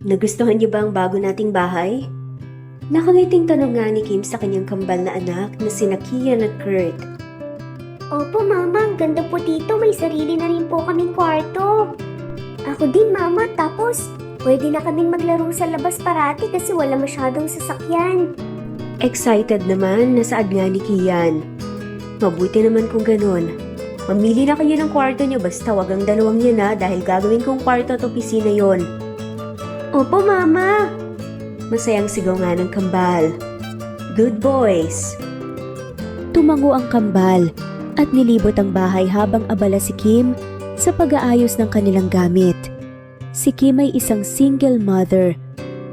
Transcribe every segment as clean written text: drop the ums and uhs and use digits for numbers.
Nagustuhan niyo ba ang bago nating bahay? Nakangiting tanong nga ni Kim sa kanyang kambal na anak na sina Kian at Kurt. Opo, Mama. Ang ganda po dito. May sarili na rin po kaming kwarto. Ako din, Mama. Tapos, pwede na kaming maglaro sa labas parati kasi wala masyadong sasakyan. Excited naman na saad nga ni Kian. Mabuti naman kung ganun. Mamili na kayo ng kwarto niyo basta wag ang dalawang yan na dahil gagawin kong kwarto at opisina yon. Opo, Mama! Masayang sigaw nga ng kambal. Good boys! Tumango ang kambal at nilibot ang bahay habang abala si Kim sa pag-aayos ng kanilang gamit. Si Kim ay isang single mother.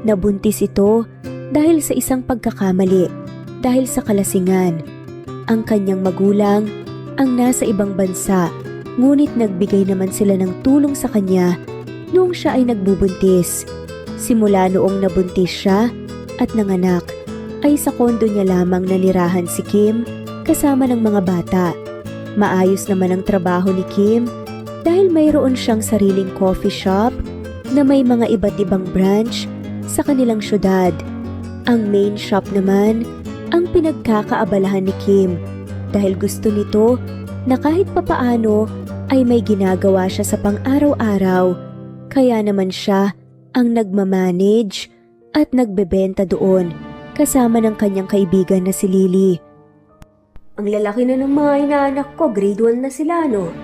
Nabuntis ito dahil sa isang pagkakamali, dahil sa kalasingan. Ang kanyang magulang ang nasa ibang bansa, ngunit nagbigay naman sila ng tulong sa kanya noong siya ay nagbubuntis. Simula noong nabuntis siya at nanganak, ay sa kondo niya lamang nanirahan si Kim kasama ng mga bata. Maayos naman ang trabaho ni Kim dahil mayroon siyang sariling coffee shop na may mga iba't ibang branch sa kanilang syudad. Ang main shop naman ang pinagkakaabalahan ni Kim dahil gusto nito na kahit papaano ay may ginagawa siya sa pang-araw-araw. Kaya naman siya ang nagmamanage at nagbebenta doon kasama ng kanyang kaibigan na si Lily. Ang lalaki na ng mga inaanak ko, grade 1 na sila, no?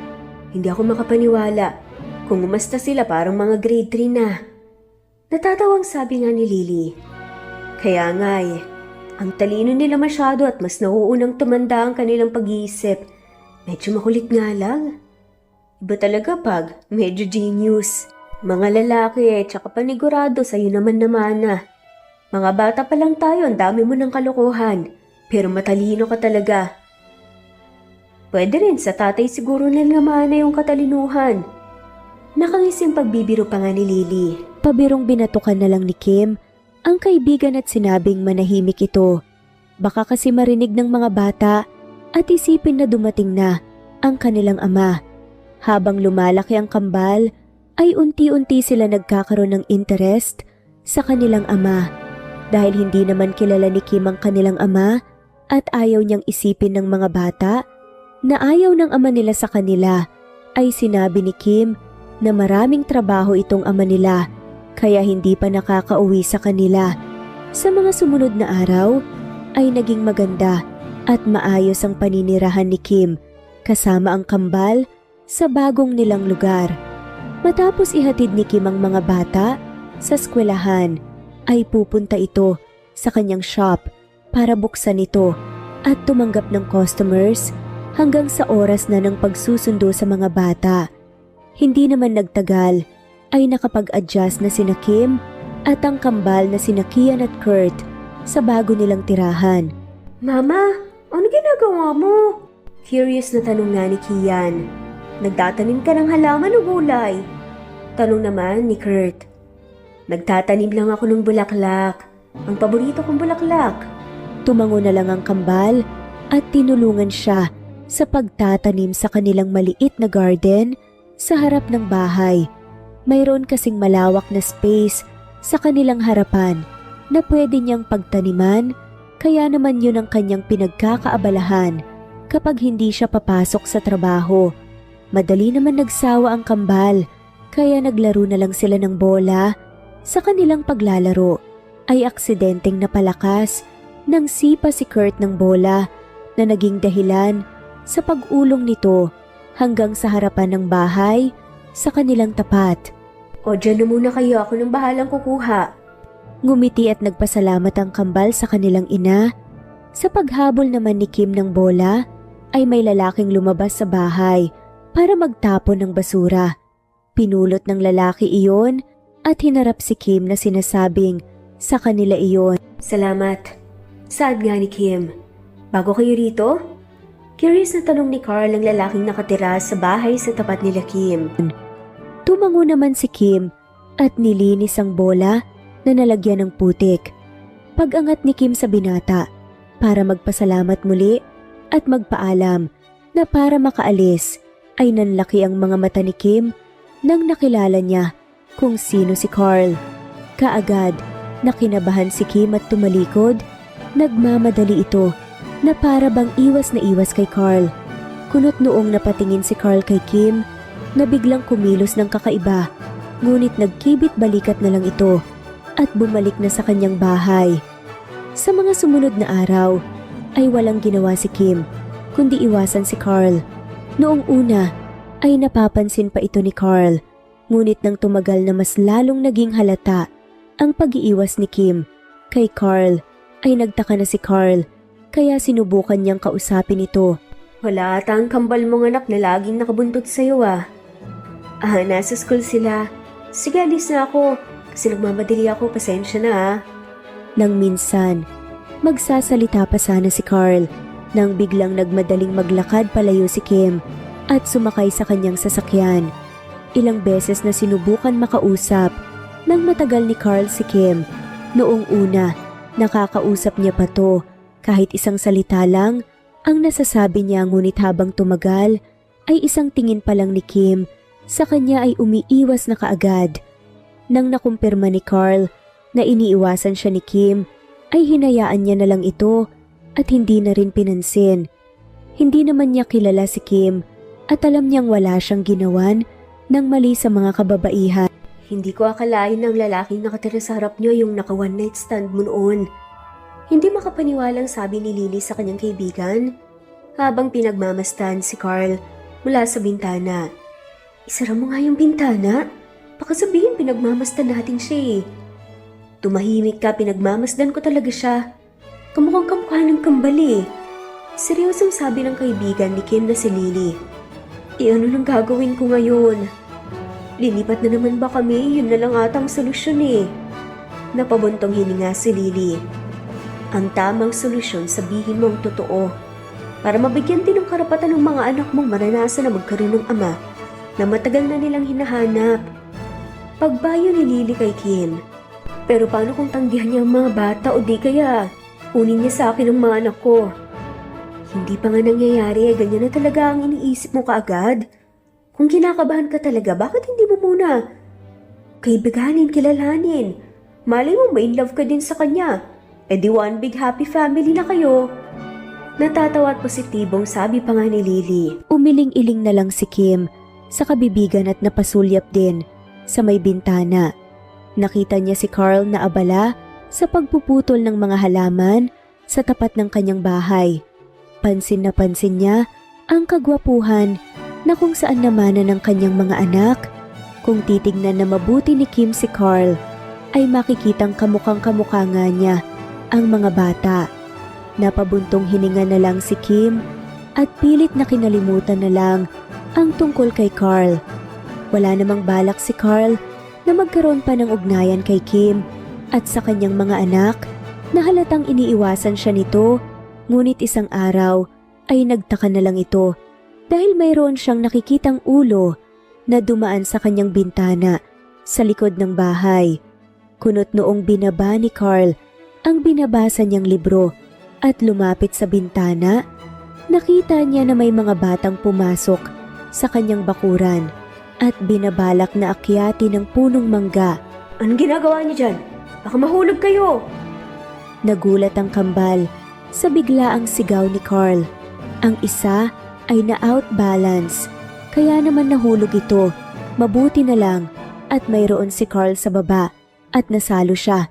Hindi ako makapaniwala. Kung umasta sila, parang mga grade 3 na. Natatawang sabi nga ni Lily. Kaya nga ang talino nila masyado at mas nauunang tumanda ang kanilang pag-iisip. Medyo makulit nga lang. Iba talaga pag medyo genius. Mga lalaki tsaka panigurado sa'yo naman na. Mga bata pa lang tayo, ang dami mo ng kalokohan. Pero matalino ka talaga. Pwede rin sa tatay siguro nila namana yung katalinuhan. Nakangising pagbibiro pa nga ni Lily. Pabirong binatukan na lang ni Kim ang kaibigan at sinabing manahimik ito. Baka kasi marinig ng mga bata at isipin na dumating na ang kanilang ama. Habang lumalaki ang kambal, ay unti-unti sila nagkakaroon ng interest sa kanilang ama. Dahil hindi naman kilala ni Kim ang kanilang ama at ayaw niyang isipin ng mga bata na ayaw ng ama nila sa kanila, ay sinabi ni Kim na maraming trabaho itong ama nila kaya hindi pa nakakauwi sa kanila. Sa mga sumunod na araw ay naging maganda at maayos ang paninirahan ni Kim kasama ang kambal sa bagong nilang lugar. Matapos ihatid ni Kim ang mga bata sa eskwelahan, ay pupunta ito sa kanyang shop para buksan ito at tumanggap ng customers hanggang sa oras na ng pagsusundo sa mga bata. Hindi naman nagtagal ay nakapag-adjust na sina Kim at ang kambal na sina Kian at Kurt sa bago nilang tirahan. Mama, ano ginagawa mo? Curious na tanong nga ni Kian. Nagtatanim ka ng halaman o gulay? Tanong naman ni Kurt. Nagtatanim lang ako ng bulaklak. Ang paborito kong bulaklak. Tumango na lang ang kambal at tinulungan siya sa pagtatanim sa kanilang maliit na garden sa harap ng bahay. Mayroon kasing malawak na space sa kanilang harapan na pwede niyang pagtaniman, kaya naman yun ang kanyang pinagkakaabalahan kapag hindi siya papasok sa trabaho. Madali naman nagsawa ang kambal, kaya naglaro na lang sila ng bola. Sa kanilang paglalaro ay aksidenteng napalakas ng sipa si Kurt ng bola na naging dahilan sa pag-ulong nito hanggang sa harapan ng bahay sa kanilang tapat. O dyan na muna kayo, ako nang bahalang kukuha. Ngumiti at nagpasalamat ang kambal sa kanilang ina. Sa paghabol naman ni Kim ng bola ay may lalaking lumabas sa bahay para magtapon ng basura. Pinulot ng lalaki iyon at hinarap si Kim na sinasabing sa kanila iyon. Salamat. Saad nga ni Kim. Bago kayo rito? Curious na tanong ni Carl ang lalaking nakatira sa bahay sa tapat nila Kim. Tumango naman si Kim at nilinis ang bola na nalagyan ng putik. Pag-angat ni Kim sa binata para magpasalamat muli at magpaalam na para makaalis ay nanlaki ang mga mata ni Kim nang nakilala niya kung sino si Carl. Kaagad, nakinabahan si Kim at tumalikod. Nagmamadali ito na para bang iwas na iwas kay Carl. Kunot noong napatingin si Carl kay Kim na biglang kumilos ng kakaiba, ngunit nagkibit balikat na lang ito at bumalik na sa kanyang bahay. Sa mga sumunod na araw ay walang ginawa si Kim kundi iwasan si Carl. Noong una ay napapansin pa ito ni Carl, ngunit nang tumagal na mas lalong naging halata ang pag-iiwas ni Kim kay Carl ay nagtaka na si Carl, kaya sinubukan niyang kausapin ito. Wala ata ang kambal mong anak na laging nakabuntot sa'yo ah. Nasa school sila. Sige, alis na ako. Kasi nagmamadali ako, pasensya na ah. Nang minsan, magsasalita pa sana si Carl nang biglang nagmadaling maglakad palayo si Kim at sumakay sa kanyang sasakyan. Ilang beses na sinubukan makausap nang matagal ni Carl si Kim. Noong una, nakakausap niya pa to kahit isang salita lang ang nasasabi niya, ngunit habang tumagal ay isang tingin pa lang ni Kim sa kanya ay umiiwas na kaagad. Nang nakumpirma ni Carl na iniiwasan siya ni Kim ay hinayaan niya na lang ito at hindi na rin pinansin. Hindi naman niya kilala si Kim at alam niyang wala siyang ginawan ng mali sa mga kababaihan. Hindi ko akalain ng lalaking nakatira sa harap niyo yung naka one night stand mo noon. Hindi makapaniwalang sabi ni Lily sa kanyang kaibigan habang pinagmamastan si Carl mula sa bintana. Isara mo nga yung bintana. Baka sabihin pinagmamastan natin siya eh. Tumahimik ka, pinagmamasdan ko talaga siya. Kamukhang kamukha ng kambal eh. Seryosong sabi ng kaibigan ni Kim na si Lily. Ano nang gagawin ko ngayon? Lilipat na naman ba kami? Yun na lang atang solusyon eh. Napabuntong hininga si Lily. Ang tamang solusyon, sabihin mo ang totoo. Para mabigyan din ng karapatan ng mga anak mong maranasan na magkaroon ng ama na matagal na nilang hinahanap. Pagbayo ni Lily kay Kim. Pero paano kung tanggihan niya ang mga bata o di kaya kunin niya sa akin ang mga anak ko? Hindi pa nga nangyayari, ganyan na talaga ang iniisip mo kaagad. Kung kinakabahan ka talaga, bakit hindi mo muna kaibiganin, kilalanin? Malay mo may love ka din sa kanya. E di one big happy family na kayo. Natatawa at positibong sabi pa nga ni Lily. Umiling-iling na lang si Kim sa kabibigan at napasulyap din sa may bintana. Nakita niya si Carl na abala sa pagpuputol ng mga halaman sa tapat ng kanyang bahay. Pansin na pansin niya ang kagwapuhan na kung saan namanan ng kanyang mga anak. Kung titignan na mabuti ni Kim si Carl, ay makikitang kamukhang-kamukha nga niya ang mga bata. Napabuntong hininga na lang si Kim at pilit na kinalimutan na lang ang tungkol kay Carl. Wala namang balak si Carl na magkaroon pa ng ugnayan kay Kim at sa kanyang mga anak na halatang iniiwasan siya nito, ngunit isang araw ay nagtaka na lang ito dahil mayroon siyang nakikitang ulo na dumaan sa kanyang bintana sa likod ng bahay. Kunot noong binaba ni Carl ang binabasa niyang libro at lumapit sa bintana, nakita niya na may mga batang pumasok sa kanyang bakuran at binabalak na akyatin ng punong mangga. Anong ginagawa niyo dyan? Baka mahulog kayo! Nagulat ang kambal sa biglaang sigaw ni Carl. Ang isa ay na-outbalance, kaya naman nahulog ito. Mabuti na lang at mayroon si Carl sa baba at nasalo siya.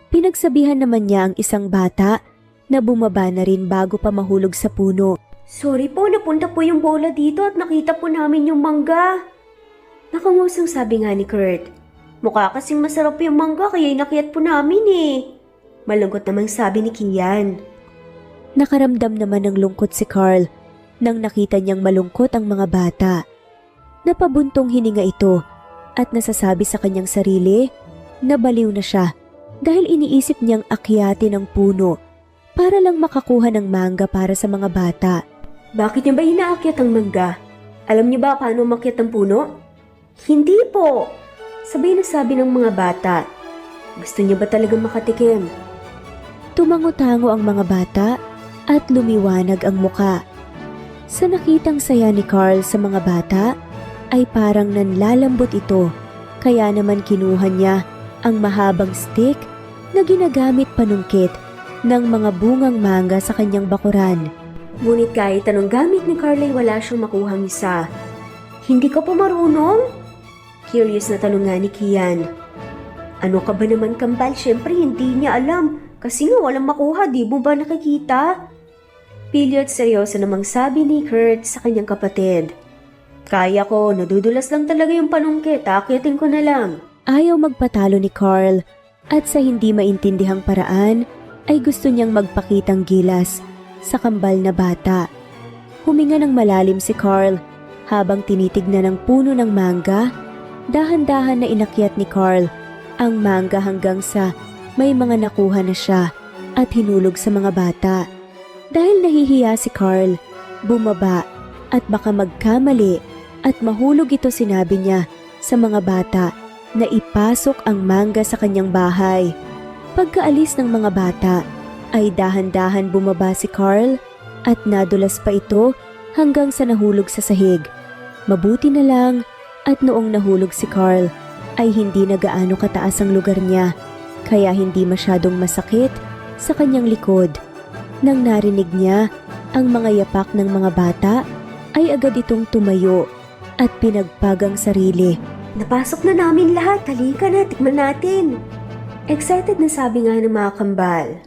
Pinagsabihan naman niya ang isang bata na bumaba na rin bago pa mahulog sa puno. Sorry po, napunta po yung bola dito at nakita po namin yung mangga. Nakangusang sabi nga ni Kurt. Mukha kasing masarap yung mangga kaya inakyat po namin eh. Malungkot namang sabi ni Kian. Nakaramdam naman ng lungkot si Carl nang nakita niyang malungkot ang mga bata. Napabuntong hininga ito at nasasabi sa kanyang sarili na baliw na siya dahil iniisip niyang akyatin ang puno para lang makakuha ng mangga para sa mga bata. Bakit niya ba inaakyat ang mangga? Alam niyo ba paano umakyat ang puno? Hindi po! Sabay na sabi ng mga bata. Gusto niya ba talagang makatikim? Tumango-tango ang mga bata at lumiwanag ang muka. Sa nakitang saya ni Carl sa mga bata, ay parang nanlalambot ito, kaya naman kinuha niya ang mahabang stick na ginagamit panungkit ng mga bungang mangga sa kanyang bakuran. Ngunit kahit anong gamit ni Carl ay wala siyang makuhang isa. Hindi ka pa marunong? Curious na tanong nga ni Kian. Ano ka ba naman, kambal? Siyempre hindi niya alam. Kasi nga walang makuha, di mo ba nakikita? Pilyo at seryoso namang sabi ni Kurt sa kanyang kapatid. Kaya ko, nadudulas lang talaga yung panungkit, akyatin ko na lang. Ayaw magpatalo ni Carl at sa hindi maintindihang paraan ay gusto niyang magpakitang gilas sa kambal na bata. Huminga ng malalim si Carl habang tinitignan ng puno ng mangga. Dahan-dahan na inakyat ni Carl ang mangga hanggang sa may mga nakuha na siya at hinulog sa mga bata. Dahil nahihiya si Carl, bumaba at baka magkamali at mahulog ito, sinabi niya sa mga bata na ipasok ang mangga sa kanyang bahay. Pagkaalis ng mga bata ay dahan-dahan bumaba si Carl at nadulas pa ito hanggang sa nahulog sa sahig. Mabuti na lang at noong nahulog si Carl ay hindi na gaano kataas ang lugar niya kaya hindi masyadong masakit sa kanyang likod. Nang narinig niya ang mga yapak ng mga bata ay agad itong tumayo at pinagpag ang sarili. Napasok na namin lahat, halika na, tikman natin. Excited na sabi nga ng mga kambal.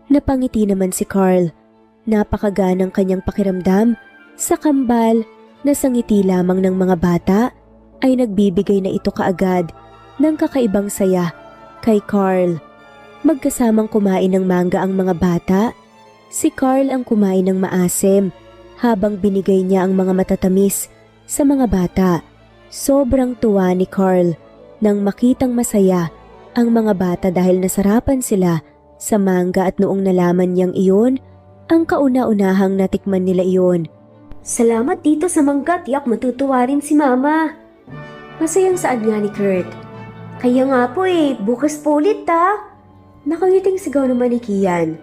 Napangiti naman si Carl. Napakaganang kanyang pakiramdam sa kambal na sa ngiti lamang ng mga bata ay nagbibigay na ito kaagad ng kakaibang saya kay Carl. Magkasamang kumain ng mangga ang mga bata. Si Carl ang kumain ng maasim habang binigay niya ang mga matatamis sa mga bata. Sobrang tuwa ni Carl nang makitang masaya ang mga bata dahil nasarapan sila sa mangga at noong nalaman niyang iyon, ang kauna-unahang natikman nila iyon. Salamat dito sa mangga, tiyak matutuwa rin si Mama. Masayang saad nga ni Kurt. Kaya nga po bukas po ulit ha. Nakangiting sigaw naman ni Kian.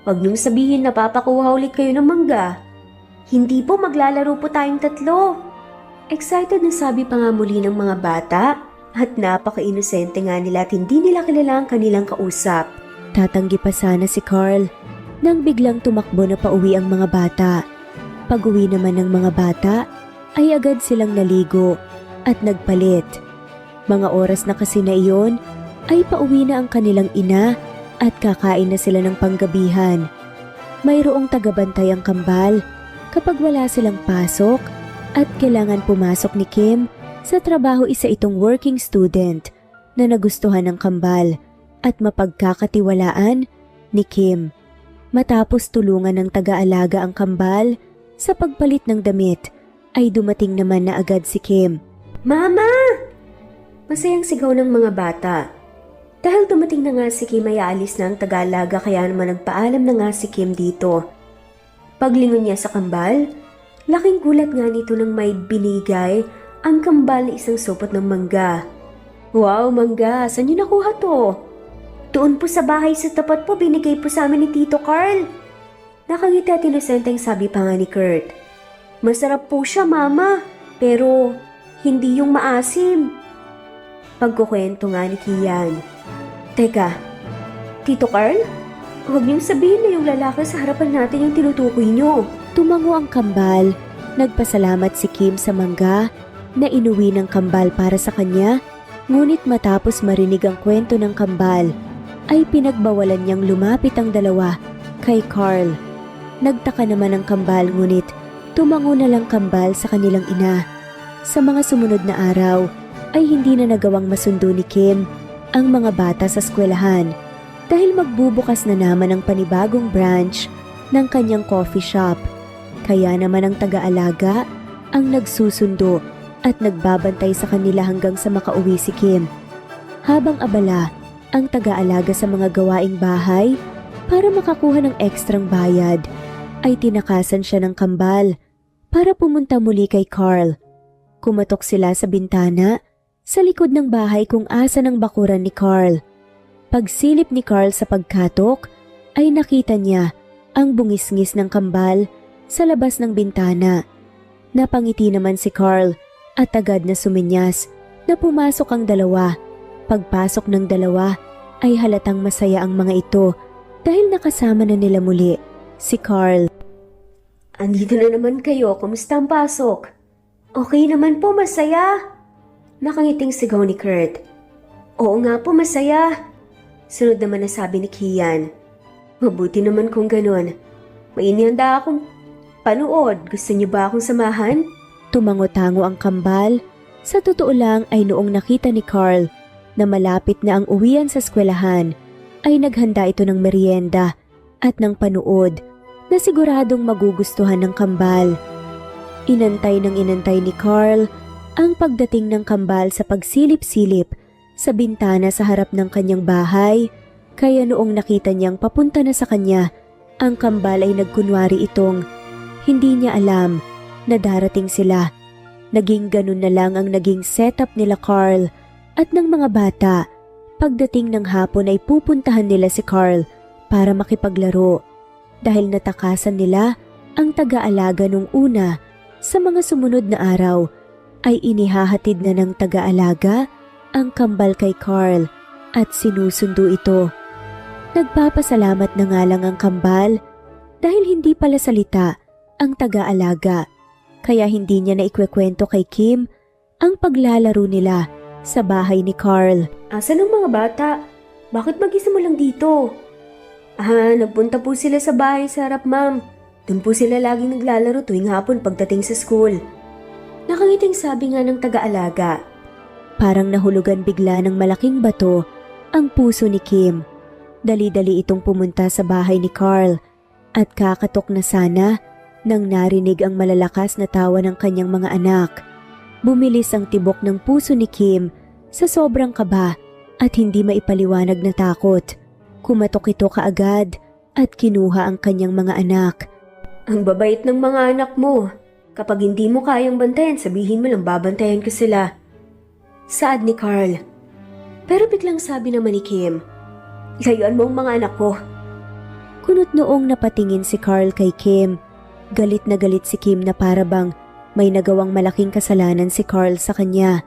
Huwag niyong sabihin na papakuha ulit kayo ng mangga. Hindi po, maglalaro po tayong tatlo. Excited na sabi pa nga muli ng mga bata at napaka-inosente nga nila at hindi nila kilala ang kanilang kausap. Tatanggi pa sana si Carl nang biglang tumakbo na pauwi ang mga bata. Pag-uwi naman ng mga bata ay agad silang naligo at nagpalit. Mga oras na kasi na iyon ay pauwi na ang kanilang ina at kakain na sila ng panggabihan. Mayroong tagabantay ang kambal kapag wala silang pasok at kailangan pumasok ni Kim sa trabaho. Isa itong working student na nagustuhan ng kambal at mapagkakatiwalaan ni Kim. Matapos tulungan ng taga-alaga ang kambal sa pagpalit ng damit ay dumating naman na agad si Kim. Mama! Masayang sigaw ng mga bata. Dahil dumating na nga si Kim ay aalis na ang taga-alaga kaya naman nagpaalam na nga si Kim dito. Paglingon niya sa kambal, laking gulat nga nito nang may binigay ang kambal na isang supot ng mangga. Wow, mangga! Saan niyo nakuha to? Doon po sa bahay sa tapat po, binigay po sa amin ni Tito Carl. Nakangiti at inosenteng sabi pa nga ni Kurt. Masarap po siya, Mama, pero hindi yung maasim. Pagkukwento nga ni Kian. Teka, Tito Carl? Huwag niyong sabihin na yung lalaki sa harapan natin yung tinutukoy niyo. Tumango ang kambal. Nagpasalamat si Kim sa mangga na inuwi ng kambal para sa kanya, ngunit matapos marinig ang kwento ng kambal, ay pinagbawalan niyang lumapit ang dalawa kay Carl. Nagtaka naman ang kambal ngunit tumango na lang kambal sa kanilang ina. Sa mga sumunod na araw ay hindi na nagawang masundo ni Kim ang mga bata sa eskwelahan dahil magbubukas na naman ang panibagong branch ng kanyang coffee shop. Kaya naman ang taga-alaga ang nagsusundo at nagbabantay sa kanila hanggang sa makauwi si Kim. Habang abala ang taga-alaga sa mga gawaing bahay para makakuha ng ekstrang bayad, ay tinakasan siya ng kambal para pumunta muli kay Carl. Kumatok sila sa bintana sa likod ng bahay kung asan ang bakuran ni Carl. Pagsilip ni Carl sa pagkatok ay nakita niya ang bungis-ngis ng kambal sa labas ng bintana. Napangiti naman si Carl at agad na suminyas na pumasok ang dalawa Pagpasok ng dalawa ay halatang masaya ang mga ito dahil nakasama na nila muli si Carl. Andito na naman kayo, kumusta ang pasok? Okay naman po, masaya. Nakangiting sigaw ni Kurt. Oo nga po, masaya. Sunod naman na sabi ni Kian. Mabuti naman kung ganun. May inihanda akong panood. Gusto niyo ba akong samahan? Tumango-tango ang kambal. Sa totoo lang ay noong nakita ni Carl na malapit na ang uwian sa eskwelahan, ay naghanda ito ng merienda at ng panood na siguradong magugustuhan ng kambal. Inantay ni Carl ang pagdating ng kambal sa pagsilip-silip sa bintana sa harap ng kanyang bahay, kaya noong nakita niyang papunta na sa kanya, ang kambal ay nagkunwari itong hindi niya alam na darating sila. Naging ganun na lang ang naging setup nila Carl at ng mga bata. Pagdating ng hapon ay pupuntahan nila si Carl para makipaglaro dahil natakasan nila ang taga-alaga nung una. Sa mga sumunod na araw ay inihahatid na ng taga-alaga ang kambal kay Carl at sinusundo ito. Nagpapasalamat na nga lang ang kambal dahil hindi pala salita ang taga-alaga, kaya hindi niya na ikwekwento kay Kim ang paglalaro nila sa bahay ni Carl. Asan ang mga bata? Bakit mag-isa mo lang dito? Nagpunta po sila sa bahay sa harap, ma'am. Doon po sila laging naglalaro tuwing hapon pagdating sa school. Nakangiting sabi nga ng taga-alaga. Parang nahulugan bigla ng malaking bato ang puso ni Kim. Dali-dali itong pumunta sa bahay ni Carl at kakatok na sana nang narinig ang malalakas na tawa ng kanyang mga anak. Bumilis ang tibok ng puso ni Kim sa sobrang kaba at hindi maipaliwanag na takot. Kumatok ito kaagad at kinuha ang kanyang mga anak. Ang babait ng mga anak mo. Kapag hindi mo kayang bantayan, sabihin mo lang babantayan ko sila. Saad ni Carl. Pero biglang sabi naman ni Kim, layuan mo ang mga anak ko. Kunot noong napatingin si Carl kay Kim. Galit na galit si Kim na para bang may nagawang malaking kasalanan si Carl sa kanya.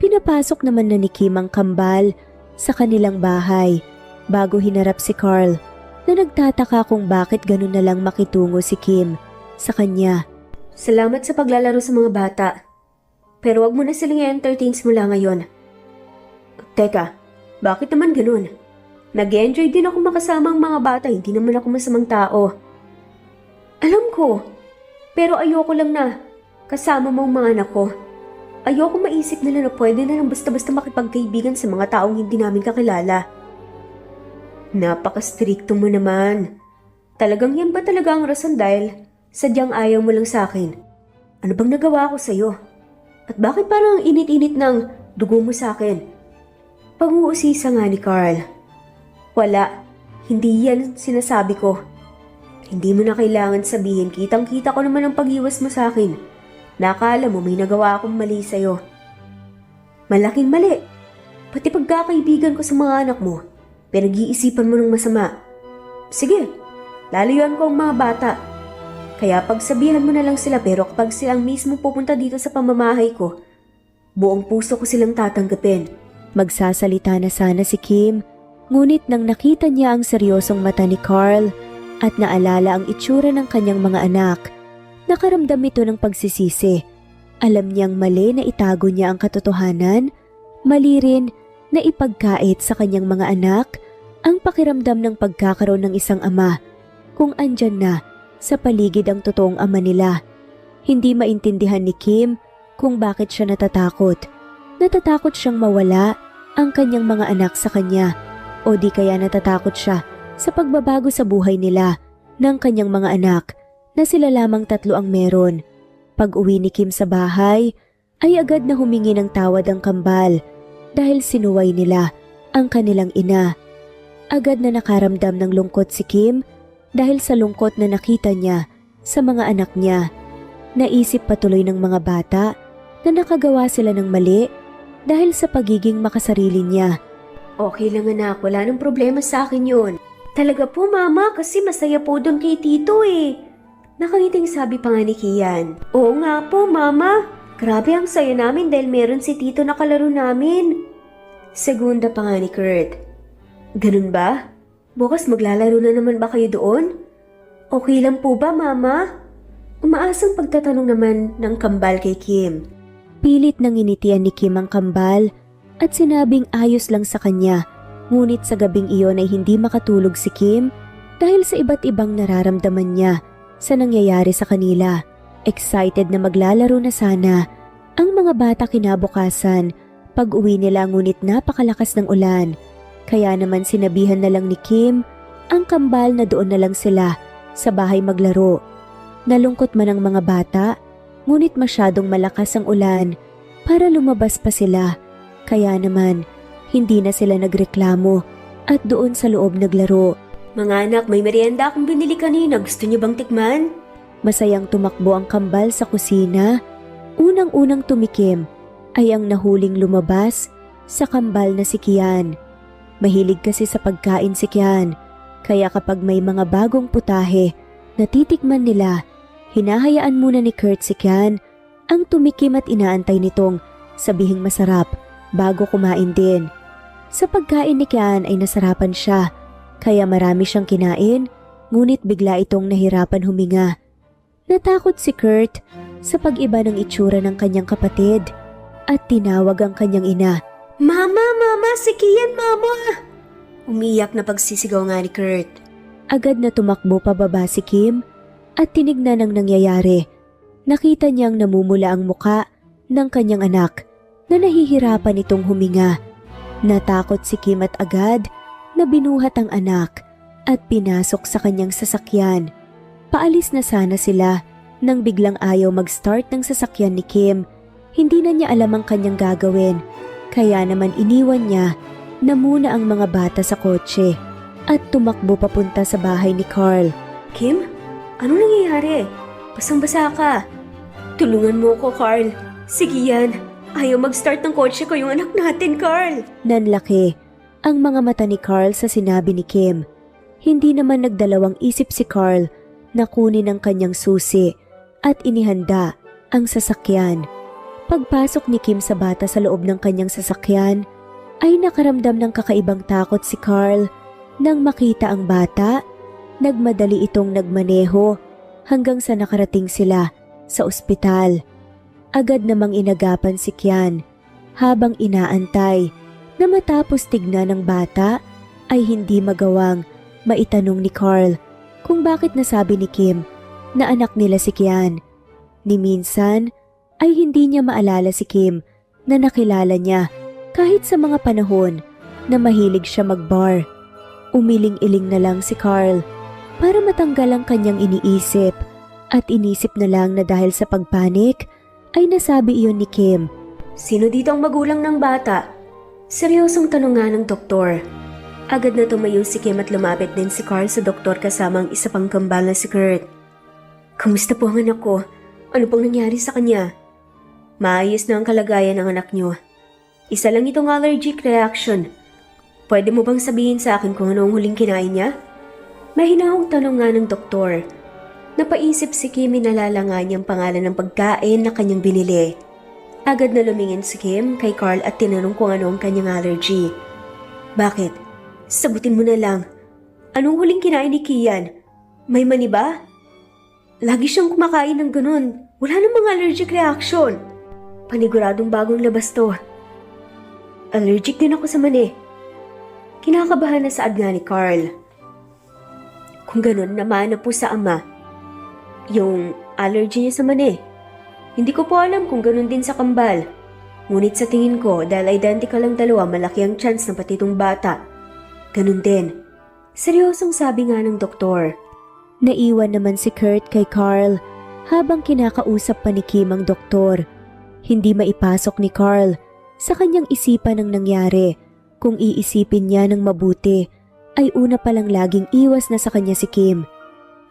Pinapasok naman na ni Kim ang kambal sa kanilang bahay bago hinarap si Carl na nagtataka kung bakit ganun na lang makitungo si Kim sa kanya. Salamat sa paglalaro sa mga bata. Pero wag mo na silang i-entertain mula ngayon. Teka, bakit naman ganun? Nag-enjoy din ako makasama ang mga bata, hindi naman ako masamang tao. Alam ko, pero ayoko lang na kasama mo ang mga anak ko. Ayoko maisip nila na pwede na lang basta-basta makipagkaibigan sa mga taong hindi namin kakilala. Napaka-stricto mo naman. Talagang yan ba talaga ang rason dahil sadyang ayaw mo lang sa akin? Ano bang nagawa ko sa'yo? At bakit parang ang init-init ng dugo mo sa akin? Pag-uusisa nga ni Carl. Wala, hindi yan sinasabi ko. Hindi mo na kailangan sabihin, kitang-kita ko naman ang pag-iwas mo sa akin. Nakala mo may nagawa akong mali sa'yo. Malaking mali. Pati pagkakaibigan ko sa mga anak mo, pinag-iisipan mo ng masama. Sige, lalayuan ko ang mga bata. Kaya pagsabihan mo na lang sila pero kapag silang mismo pupunta dito sa pamamahay ko, buong puso ko silang tatanggapin. Magsasalita na sana si Kim, ngunit nang nakita niya ang seryosong mata ni Carl at naalala ang itsura ng kanyang mga anak, nakaramdam ito ng pagsisisi. Alam niyang mali na itago niya ang katotohanan, mali rin na ipagkait sa kanyang mga anak ang pakiramdam ng pagkakaroon ng isang ama kung andyan na sa paligid ang totoong ama nila. Hindi maintindihan ni Kim kung bakit siya natatakot. Natatakot siyang mawala ang kanyang mga anak sa kanya o di kaya natatakot siya sa pagbabago sa buhay nila ng kanyang mga anak na sila lamang 3 ang meron. Pag-uwi ni Kim sa bahay ay agad na humingi ng tawad ang kambal dahil sinuway nila ang kanilang ina. Agad na nakaramdam ng lungkot si Kim dahil sa lungkot na nakita niya sa mga anak niya. Naisip patuloy ng mga bata na nakagawa sila ng mali dahil sa pagiging makasarili niya. Okay lang anak, wala nang problema sa akin yun. Talaga po mama, kasi masaya po doon kay tito eh. Nakangiting sabi pa nga ni Kian. Oo nga po mama, grabe ang saya namin dahil meron si tito na kalaro namin. Segunda pa nga ni Kurt. Ganun ba? Bukas maglalaro na naman ba kayo doon? Okay lang po ba, Mama? Umaasang pagtatanong naman ng kambal kay Kim. Pilit nang initian ni Kim ang kambal at sinabing ayos lang sa kanya. Ngunit sa gabing iyon ay hindi makatulog si Kim dahil sa iba't ibang nararamdaman niya sa nangyayari sa kanila. Excited na maglalaro na sana ang mga bata kinabukasan pag-uwi nila, ngunit napakalakas ng ulan. Kaya naman sinabihan na lang ni Kim ang kambal na doon na lang sila sa bahay maglaro. Nalungkot man ang mga bata, ngunit masyadong malakas ang ulan para lumabas pa sila. Kaya naman, hindi na sila nagreklamo at doon sa loob naglaro. Mga anak, may merienda akong binili kanina. Gusto niyo bang tikman? Masayang tumakbo ang kambal sa kusina. Unang-unang tumikim ay ang nahuling lumabas sa kambal na si Kian. Mahilig kasi sa pagkain si Kian, kaya kapag may mga bagong putahe na titikman nila, hinahayaan muna ni Kurt si Kian ang tumikim at inaantay nitong sabihing masarap bago kumain din. Sa pagkain ni Kian ay nasarapan siya, kaya marami siyang kinain, ngunit bigla itong nahirapan huminga. Natakot si Kurt sa pag-iba ng itsura ng kanyang kapatid at tinawag ang kanyang ina. Mama, Mama, si Kian, Mama! Umiyak na pagsisigaw nga ni Kurt. Agad na tumakbo pababa si Kim at tinignan ang nangyayari. Nakita niyang namumula ang muka ng kanyang anak na nahihirapan itong huminga. Natakot si Kim at agad na binuhat ang anak at pinasok sa kanyang sasakyan. Paalis na sana sila nang biglang ayaw mag-start ng sasakyan ni Kim. Hindi na niya alam ang kanyang gagawin, kaya naman iniwan niya na muna ang mga bata sa kotse at tumakbo papunta sa bahay ni Carl. Kim, anong nangyayari? Basang-basa ka. Tulungan mo ko, Carl. Sige yan. Ayaw mag-start ng kotse ko yung anak natin, Carl. Nanlaki ang mga mata ni Carl sa sinabi ni Kim. Hindi naman nagdalawang isip si Carl na kunin ang kanyang susi at inihanda ang sasakyan. Pagpasok ni Kim sa bata sa loob ng kanyang sasakyan, ay nakaramdam ng kakaibang takot si Carl nang makita ang bata. Nagmadali itong nagmaneho hanggang sa nakarating sila sa ospital. Agad namang inagapan si Kian habang inaantay na matapos tignan ng bata ay hindi magawang maitanong ni Carl kung bakit nasabi ni Kim na anak nila si Kian. Ni minsan ay hindi niya maalala si Kim na nakilala niya kahit sa mga panahon na mahilig siya mag-bar. Umiling-iling na lang si Carl para matanggal ang kanyang iniisip at inisip na lang na dahil sa pagpanik ay nasabi iyon ni Kim. Sino dito ang magulang ng bata? Seryosong tanong nga ng doktor. Agad na tumayo si Kim at lumapit din si Carl sa doktor kasama ang isa pang kambal na si Kurt. Kamusta po ang anak ko? Ano pong nangyari sa kanya? Maayos na ang kalagayan ng anak niyo. Isa lang itong allergic reaction. Pwede mo bang sabihin sa akin kung ano ang huling kinain niya? Mahinahong tanong nga ng doktor. Napaisip si Kim, nalala nga niyang pangalan ng pagkain na kanyang binili. Agad na lumingin si Kim kay Carl at tinanong kung ano ang kanyang allergy. Bakit? Sagutin mo na lang. Anong huling kinain ni Kian? May mani ba? Lagi siyang kumakain ng ganun. Wala namang allergic reaction. Paniguradong bagong labas to. Allergic din ako sa mani. Kinakabahan na saad nga ni Carl. Kung ganun, naman na po sa ama. Yung allergy niya sa mani. Hindi ko po alam kung ganun din sa kambal. Ngunit sa tingin ko, dahil identical ang dalawa, malaki ang chance na pati itong bata. Ganun din. Seryosong sabi nga ng doktor. Naiwan naman si Kurt kay Carl habang kinakausap pa ni Kim ang doktor. Hindi maipasok ni Carl sa kanyang isipan ang nangyari. Kung iisipin niya ng mabuti, ay una palang laging iwas na sa kanya si Kim.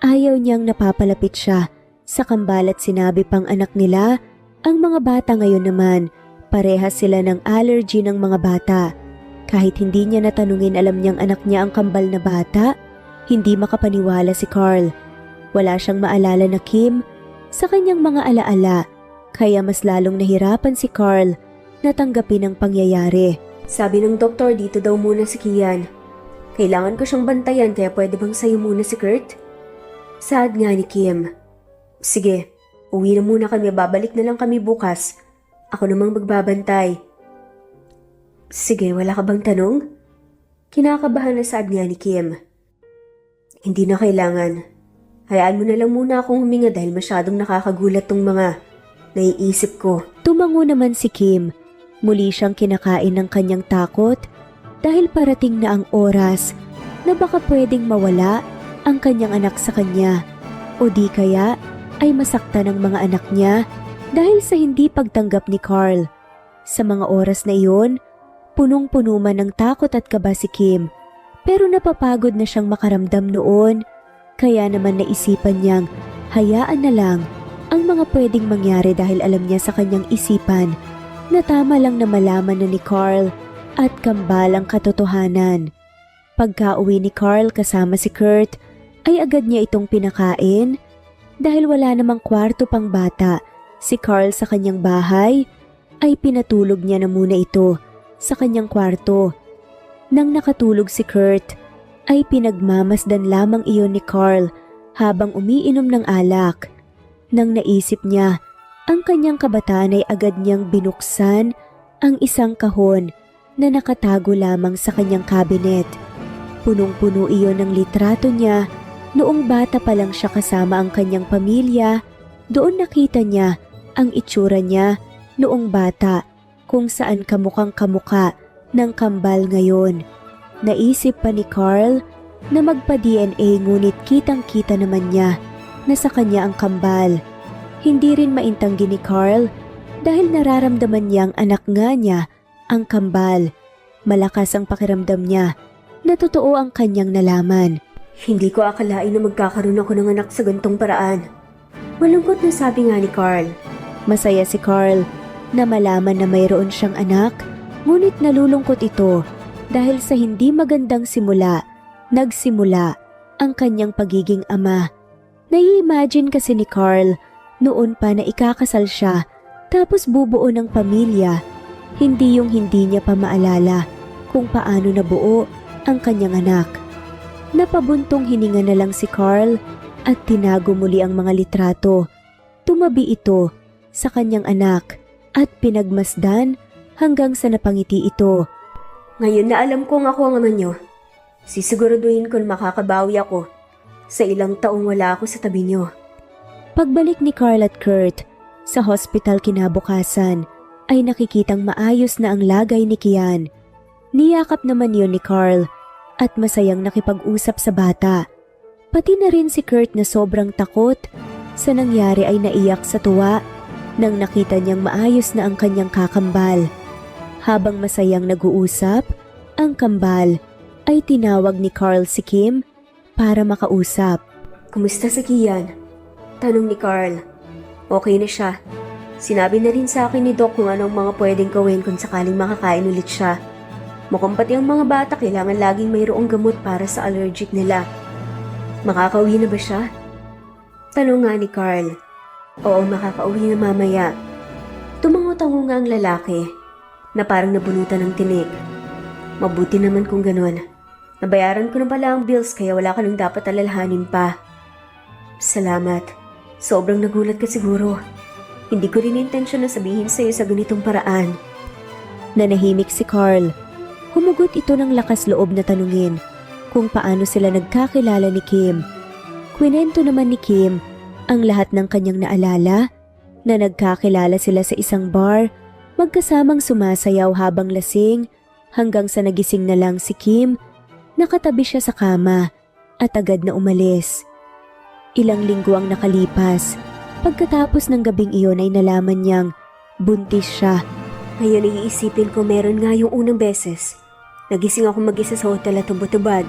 Ayaw niyang napapalapit siya sa kambal at sinabi pang anak nila. Ang mga bata ngayon naman, parehas sila ng allergy ng mga bata. Kahit hindi niya natanungin, alam niyang anak niya ang kambal na bata. Hindi makapaniwala si Carl. Wala siyang maalala na Kim sa kanyang mga alaala, kaya mas lalong nahirapan si Carl na tanggapin ang pangyayari. Sabi ng doktor dito daw muna si Kian. Kailangan ko siyang bantayan kaya pwede bang sa'yo muna si Kurt? Saad nga ni Kim. Sige, uwi na muna kami, babalik na lang kami bukas. Ako namang magbabantay. Sige, wala ka bang tanong? Kinakabahan na saad nga ni Kim. Hindi na kailangan. Hayaan mo na lang muna akong huminga dahil masyadong nakakagulat tong mga naiisip ko. Tumango naman si Kim. Muli siyang kinakain ng kanyang takot dahil parating na ang oras na baka pwedeng mawala ang kanyang anak sa kanya o di kaya ay masaktan ng mga anak niya dahil sa hindi pagtanggap ni Carl. Sa mga oras na iyon, punong-puno man ng takot at kaba si Kim pero napapagod na siyang makaramdam noon kaya naman naisipan niyang hayaan na lang ang mga pwedeng mangyari dahil alam niya sa kanyang isipan na tama lang na malaman na ni Carl at kambal ang katotohanan. Pagka-uwi ni Carl kasama si Kurt ay agad niya itong pinakain dahil wala namang kwarto pang bata si Carl sa kanyang bahay ay pinatulog niya na muna ito sa kanyang kwarto. Nang nakatulog si Kurt ay pinagmamasdan lamang iyon ni Carl habang umiinom ng alak. Nang naisip niya ang kanyang kabataan ay agad niyang binuksan ang isang kahon na nakatago lamang sa kanyang kabinet. Punong-puno iyon ng litrato niya noong bata pa lang siya kasama ang kanyang pamilya. Doon nakita niya ang itsura niya noong bata kung saan kamukhang kamuka ng kambal ngayon. Naisip pa ni Carl na magpa-DNA ngunit kitang-kita naman niya na sa kanya ang kambal. Hindi rin maintanggi ni Carl dahil nararamdaman niyang anak nga niya ang kambal. Malakas ang pakiramdam niya na totoo ang kanyang nalaman. Hindi ko akalain na magkakaroon ako ng anak sa gantong paraan. Malungkot na sabi nga ni Carl. Masaya si Carl na malaman na mayroon siyang anak, ngunit nalulungkot ito dahil sa hindi magandang simula, nagsimula ang kanyang pagiging ama. Nai-imagine kasi ni Carl noon pa na ikakasal siya tapos bubuo ng pamilya. Hindi yung hindi niya pa maalala kung paano nabuo ang kanyang anak. Napabuntong hininga na lang si Carl at tinago muli ang mga litrato. Tumabi ito sa kanyang anak at pinagmasdan hanggang sa napangiti ito. Ngayon na alam kong ako ang ama niyo, sisiguraduhin ko na makakabawi ako sa ilang taong wala ako sa tabi niyo. Pagbalik ni Carl at Kurt sa hospital kinabukasan ay nakikitang maayos na ang lagay ni Kian. Niyakap naman yun ni Carl at masayang nakipag-usap sa bata. Pati na rin si Kurt na sobrang takot sa nangyari ay naiyak sa tuwa nang nakita niyang maayos na ang kanyang kakambal. Habang masayang nag-uusap, ang kambal ay tinawag ni Carl si Kim para makausap. Kumusta si Kian? Tanong ni Carl. Okay na siya. Sinabi na rin sa akin ni Doc kung anong mga pwedeng gawin kung sakaling makakain ulit siya. Mukhang pati ang mga bata kailangan laging mayroong gamot para sa allergic nila. Makakauwi na ba siya? Tanong nga ni Carl. Oo, makakauwi na mamaya. Tumango-tango nga ang lalaki na parang nabunutan ng tinik. Mabuti naman kung ganun. Nabayaran ko na pala ang bills kaya wala ka nang dapat alalahanin pa. Salamat. Sobrang nagulat ka siguro. Hindi ko rin intensyon na sabihin sa'yo sa ganitong paraan. Nanahimik si Carl. Humugot ito ng lakas loob na tanungin kung paano sila nagkakilala ni Kim. Kwinento naman ni Kim ang lahat ng kanyang naalala na nagkakilala sila sa isang bar, magkasamang sumasayaw habang lasing hanggang sa nagising na lang si Kim, nakatabi siya sa kama at agad na umalis. Ilang linggo ang nakalipas. Pagkatapos ng gabing iyon ay nalaman niyang buntis siya. Ngayon iisipin ko meron nga yung unang beses. Nagising ako mag-isa sa hotel at tubad.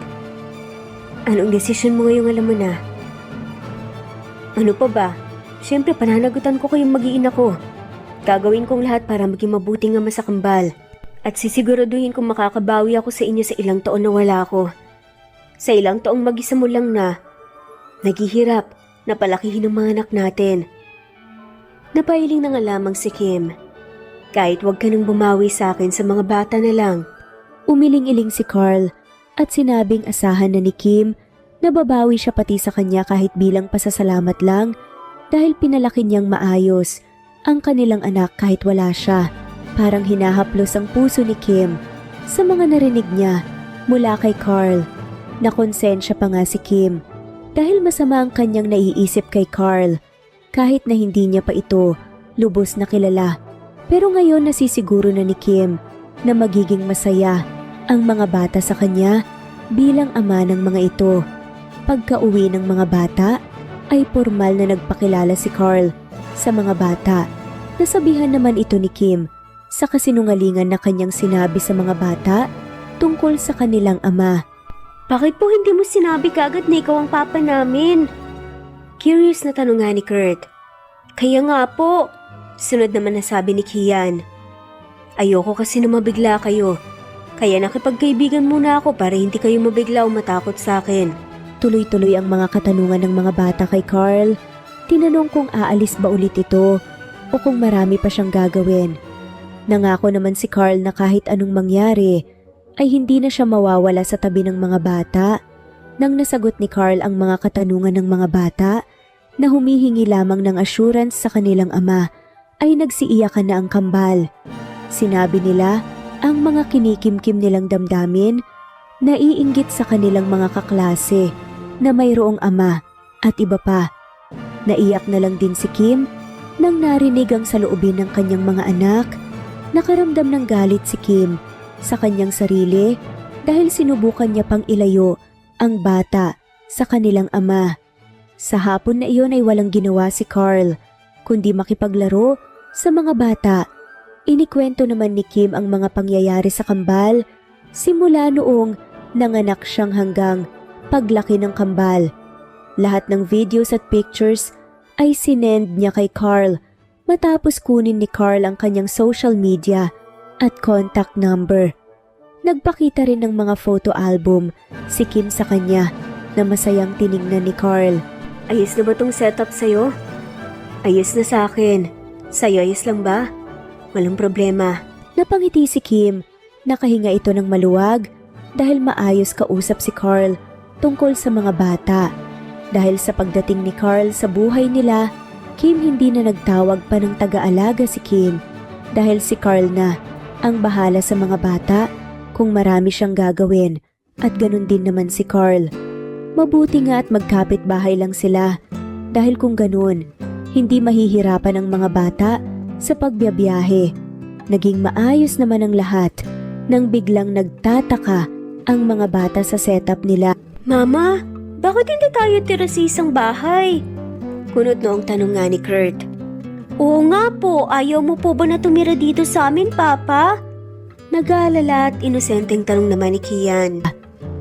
Anong desisyon mo ngayong alam mo na? Ano pa ba? Siyempre pananagutan ko kayong mag-iina ko. Gagawin kong lahat para maging mabuting ama sa kambal. At sisiguraduhin kong makakabawi ako sa inyo sa ilang taon na wala ako. Sa ilang taong mag-isa mo lang na naghihirap na palakihin ang mga anak natin. Napailing na nga lamang si Kim. Kahit wag ka nang bumawi sa akin sa mga bata na lang. Umiling-iling si Carl at sinabing asahan na ni Kim na babawi siya pati sa kanya kahit bilang pasasalamat lang dahil pinalaki niyang maayos ang kanilang anak kahit wala siya. Parang hinahaplos ang puso ni Kim sa mga narinig niya mula kay Carl. Nakonsensya pa nga si Kim dahil masama ang kanyang naiisip kay Carl kahit na hindi niya pa ito lubos na kilala. Pero ngayon nasisiguro na ni Kim na magiging masaya ang mga bata sa kanya bilang ama ng mga ito. Pagka-uwi ng mga bata ay formal na nagpakilala si Carl sa mga bata. Nasabihan naman ito ni Kim sa kasinungalingan na kanyang sinabi sa mga bata tungkol sa kanilang ama. Bakit po hindi mo sinabi kaagad na ikaw ang papa namin? Curious na tanong nga ni Kurt. Kaya nga po, sunod naman na sabi ni Kian. Ayoko kasi na mabigla kayo. Kaya nakipagkaibigan muna ako para hindi kayo mabigla o matakot sa akin. Tuloy-tuloy ang mga katanungan ng mga bata kay Carl. Tinanong kung aalis ba ulit ito o kung marami pa siyang gagawin. Nangako naman si Carl na kahit anong mangyari ay hindi na siya mawawala sa tabi ng mga bata. Nang nasagot ni Carl ang mga katanungan ng mga bata na humihingi lamang ng assurance sa kanilang ama ay nagsiiyakan na ang kambal. Sinabi nila ang mga kinikimkim nilang damdamin, naiinggit sa kanilang mga kaklase na mayroong ama at iba pa. Naiyak na lang din si Kim nang narinig ang saloobin ng kanyang mga anak. Nakaramdam ng galit si Kim sa kanyang sarili dahil sinubukan niya pang ilayo ang bata sa kanilang ama. Sa hapon na iyon ay walang ginawa si Carl kundi makipaglaro sa mga bata. Inikwento naman ni Kim ang mga pangyayari sa kambal simula noong nanganak siyang hanggang paglaki ng kambal. Lahat ng videos at pictures ay sinend niya kay Carl matapos kunin ni Carl ang kanyang social media at contact number. Nagpakita rin ng mga photo album si Kim sa kanya na masayang tiningnan ni Carl. Ayos na ba tong setup sa'yo? Ayos na sa akin. Sa'yo ayos lang ba? Walang problema. Napangiti si Kim. Nakahinga ito ng maluwag dahil maayos kausap si Carl tungkol sa mga bata. Dahil sa pagdating ni Carl sa buhay nila, Kim hindi na nagtawag pa ng taga-alaga si Kim dahil si Carl na ang bahala sa mga bata kung marami siyang gagawin at ganun din naman si Carl. Mabuti nga at magkapit-bahay lang sila dahil kung ganun, hindi mahihirapan ang mga bata sa pagbiyabiyahe. Naging maayos naman ang lahat nang biglang nagtataka ang mga bata sa setup nila. Mama, bakit hindi tayo tira sa isang bahay? Kunot noong tanong nga ni Kurt. Oo nga po, ayaw mo po ba na tumira dito sa amin, Papa? Nag-aalala at inosenteng tanong naman ni Kian.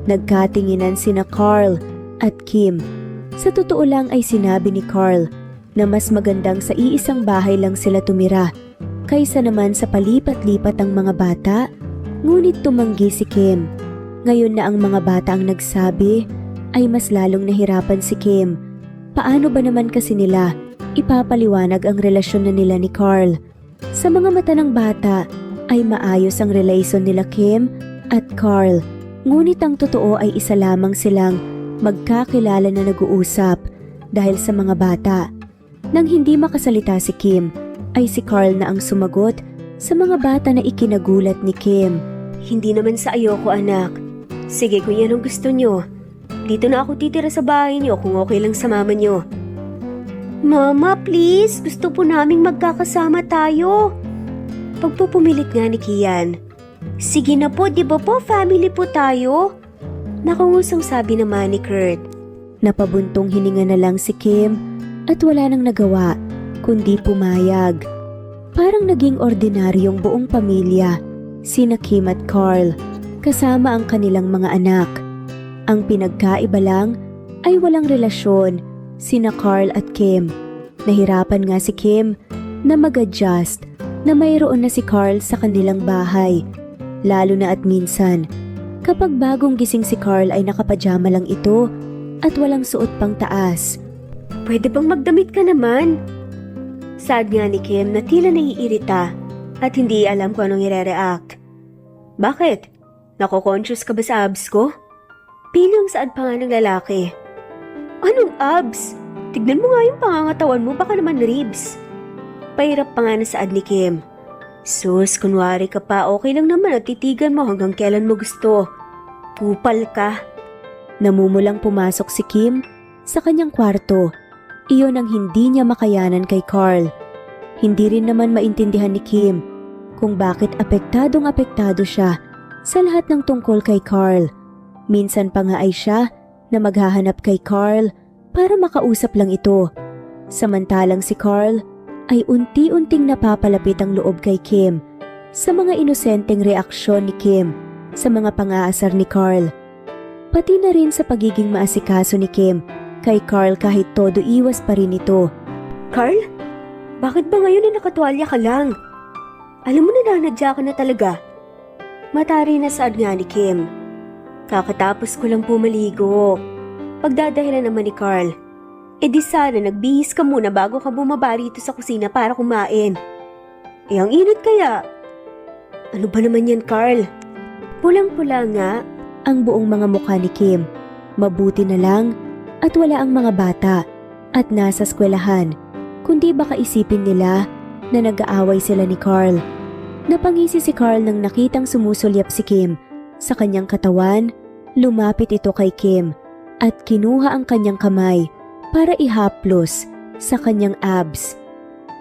Nagkatinginan sina Carl at Kim. Sa totoo lang ay sinabi ni Carl na mas magandang sa iisang bahay lang sila tumira kaysa naman sa palipat-lipat ang mga bata, ngunit tumanggi si Kim. Ngayon na ang mga bata ang nagsabi ay mas lalong nahirapan si Kim. Paano ba naman kasi nila ipapaliwanag ang relasyon na nila ni Carl? Sa mga mata ng bata ay maayos ang relasyon nila Kim at Carl, ngunit ang totoo ay isa lamang silang magkakilala na nag-uusap dahil sa mga bata. Nang hindi makasalita si Kim, ay si Carl na ang sumagot sa mga bata na ikinagulat ni Kim. Hindi naman sa ayoko, anak. Sige, kung yan ang gusto nyo. Dito na ako titira sa bahay niyo kung okay lang sa mama niyo. Mama, please. Gusto po naming magkakasama tayo. Pagpupumilit nga ni Kian. Sige na po, di ba po family po tayo? Nakangusang sabi naman ni Kurt. Napabuntong hininga na lang si Kim at wala nang nagawa kundi pumayag. Parang naging ordinaryong buong pamilya, sina Kim at Carl, kasama ang kanilang mga anak. Ang pinagkaiba lang ay walang relasyon sina Carl at Kim. Nahirapan nga si Kim na mag-adjust na mayroon na si Carl sa kanilang bahay. Lalo na at minsan, kapag bagong gising si Carl ay nakapajama lang ito at walang suot pang taas. Pwede bang magdamit ka naman? Saad nga ni Kim na tila naiirita at hindi alam kung anong i-react. Bakit? Nako-conscious ka ba sa abs ko? Piling saan pa nga ng lalaki. Anong abs? Tignan mo nga yung pangangatawan mo, baka naman ribs. Pahirap pa nga na saad ni Kim. Sus, kunwari ka pa, okay lang naman at titigan mo hanggang kailan mo gusto. Kupal ka. Namumulang pumasok si Kim sa kanyang kwarto. Iyon ang hindi niya makayanan kay Carl. Hindi rin naman maintindihan ni Kim kung bakit apektado siya sa lahat ng tungkol kay Carl. Minsan pa nga ay siya na maghahanap kay Carl para makausap lang ito. Samantalang si Carl ay unti-unting napapalapit ang loob kay Kim sa mga inosenteng reaksyon ni Kim sa mga pang-aasar ni Carl. Pati na rin sa pagiging maasikaso ni Kim kay Carl kahit todo iwas pa rin ito. Carl? Bakit ba ngayon ay nakatuwalya ka lang? Alam mo na nanadya ka na talaga. Matari na saad nga ni Kim. Kakatapos ko lang pumaligo. Pagdadahilan naman ni Carl. E di sana nagbihis ka muna bago ka bumaba rito sa kusina para kumain. Eh ang init kaya. Ano ba naman yan, Carl? Pulang-pula nga. Ang buong mga mukha ni Kim. Mabuti na lang at wala ang mga bata at nasa eskwelahan, kundi baka isipin nila na nag-aaway sila ni Carl. Napangisi si Carl nang nakitang sumusulyap si Kim sa kanyang katawan. Lumapit ito kay Kim at kinuha ang kanyang kamay para ihaplos sa kanyang abs.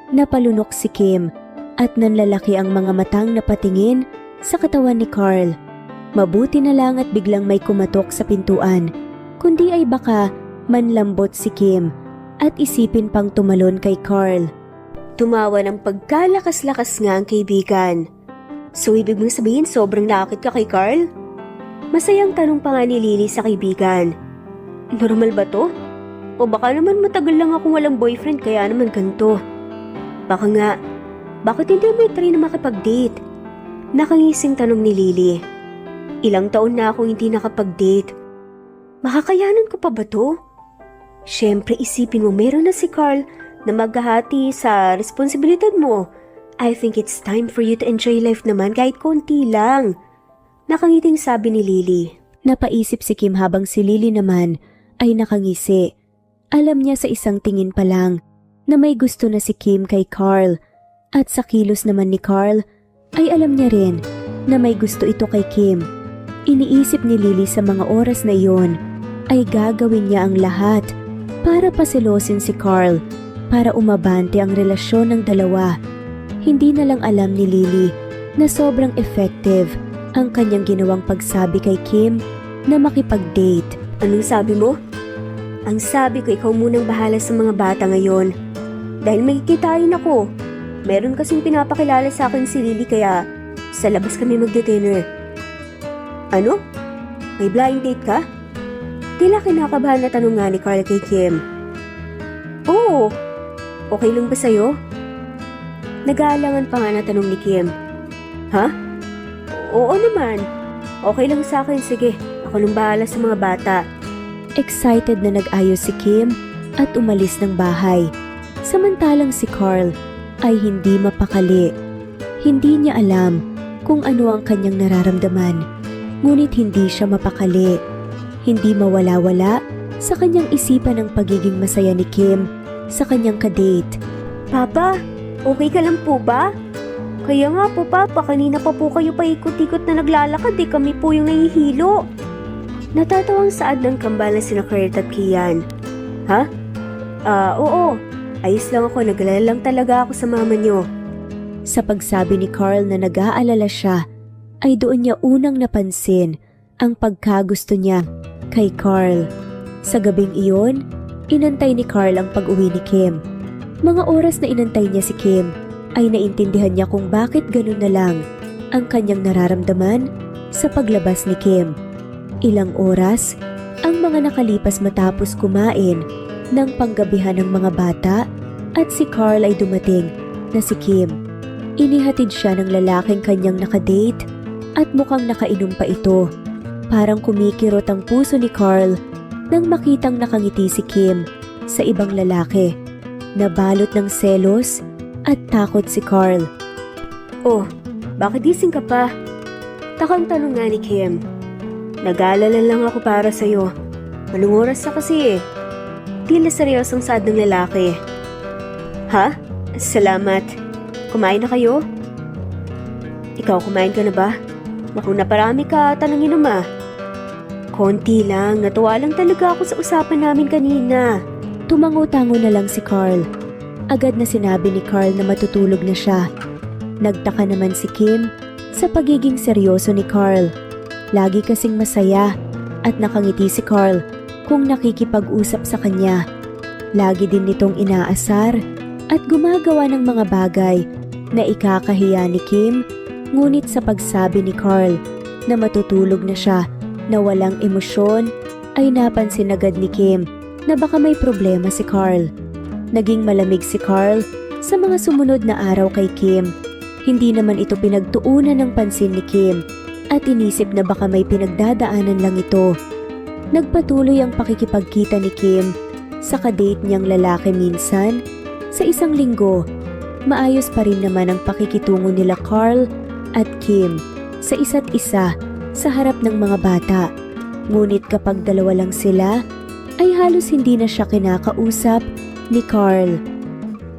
Napalunok si Kim at nanlalaki ang mga matang napatingin sa katawan ni Carl. Mabuti na lang at biglang may kumatok sa pintuan, kundi ay baka manlambot si Kim at isipin pang tumalon kay Carl. Tumawa ng pagkalakas-lakas nga ang kaibigan. So ibig mong sabihin sobrang nakakit ka kay Carl? Masayang tanong pa nga ni Lily sa kaibigan. Normal ba to? O baka naman matagal lang akong walang boyfriend kaya naman ganito. Baka nga, bakit hindi mo try na makipag-date? Nakangising tanong ni Lily. Ilang taon na akong hindi nakapag-date. Makakayanan ko pa ba to? Siyempre isipin mo meron na si Carl na maghahati sa responsibilidad mo. I think it's time for you to enjoy life naman kahit konti lang. Nakangiting sabi ni Lily. Napaisip si Kim habang si Lily naman ay nakangisi. Alam niya sa isang tingin pa lang na may gusto na si Kim kay Carl. At sa kilos naman ni Carl ay alam niya rin na may gusto ito kay Kim. Iniisip ni Lily sa mga oras na iyon ay gagawin niya ang lahat para pasilosin si Carl para umabante ang relasyon ng dalawa. Hindi na lang alam ni Lily na sobrang effective ang kanyang ginawang pagsabi kay Kim na makipag-date. Anong sabi mo? Ang sabi ko ikaw munang bahala sa mga bata ngayon. Dahil magkikitain ako. Meron kasing pinapakilala sa akin si Lily kaya sa labas kami magdi-dinner. Ano? May blind date ka? Tila kinakabahan na tanong nga ni Carl kay Kim. Oo. Okay lang ba sa'yo? Nag-aalangan pa nga na tanong ni Kim. Ha? Oo naman. Okay lang sa akin, sige. Ako nang bahala sa mga bata. Excited na nag-ayos si Kim at umalis ng bahay. Samantalang si Carl ay hindi mapakali. Hindi niya alam kung ano ang kanyang nararamdaman. Ngunit hindi siya mapakali. Hindi mawala-wala sa kanyang isipan ang pagiging masaya ni Kim sa kanyang kadate. Papa, okay ka lang po ba? Kaya nga po Papa, kanina pa po kayo paikot-ikot na naglalakad kami po yung nahihilo. Natatawang saad ng kambal na sina Kurt at Kian. Ha? Oo. Ayos lang ako, nag-alala lang talaga ako sa mama niyo. Sa pagsabi ni Carl na nag-aalala siya, ay doon niya unang napansin ang pagkagusto niya kay Carl. Sa gabing iyon, inantay ni Carl ang pag-uwi ni Kim. Mga oras na inantay niya si Kim, ay naintindihan niya kung bakit ganun na lang ang kanyang nararamdaman sa paglabas ni Kim. Ilang oras ang mga nakalipas matapos kumain ng panggabihan ng mga bata at si Carl ay dumating na si Kim. Inihatid siya ng lalaking kanyang nakadate at mukhang nakainom pa ito. Parang kumikirot ang puso ni Carl nang makitang nakangiti si Kim sa ibang lalaki. Nabalot ng selos at takot si Carl. Oh, bakit gising ka pa? Takang tanong nga ni Kim. Nag-aalala lang ako para sa'yo. Anong oras na kasi eh? Tila seryosong saad ng lalaki. Ha? Salamat. Kumain na kayo? Ikaw, kumain ka na ba? Mukhang naparami ka tanongin naman. Konti lang, natuwa lang talaga ako sa usapan namin kanina. Tumango-tango na lang si Carl. Agad na sinabi ni Carl na matutulog na siya. Nagtaka naman si Kim sa pagiging seryoso ni Carl. Lagi kasing masaya at nakangiti si Carl kung nakikipag-usap sa kanya. Lagi din nitong inaasar at gumagawa ng mga bagay na ikakahiya ni Kim, ngunit sa pagsabi ni Carl na matutulog na siya na walang emosyon ay napansin agad ni Kim na baka may problema si Carl. Naging malamig si Carl sa mga sumunod na araw kay Kim. Hindi naman ito pinagtuunan ng pansin ni Kim at inisip na baka may pinagdadaanan lang ito. Nagpatuloy ang pakikipagkita ni Kim sa kadate niyang lalaki minsan. Sa isang linggo, maayos pa rin naman ang pakikitungo nila Carl at Kim sa isa't isa sa harap ng mga bata. Ngunit kapag dalawa lang sila, ay halos hindi na siya kinakausap ni Carl.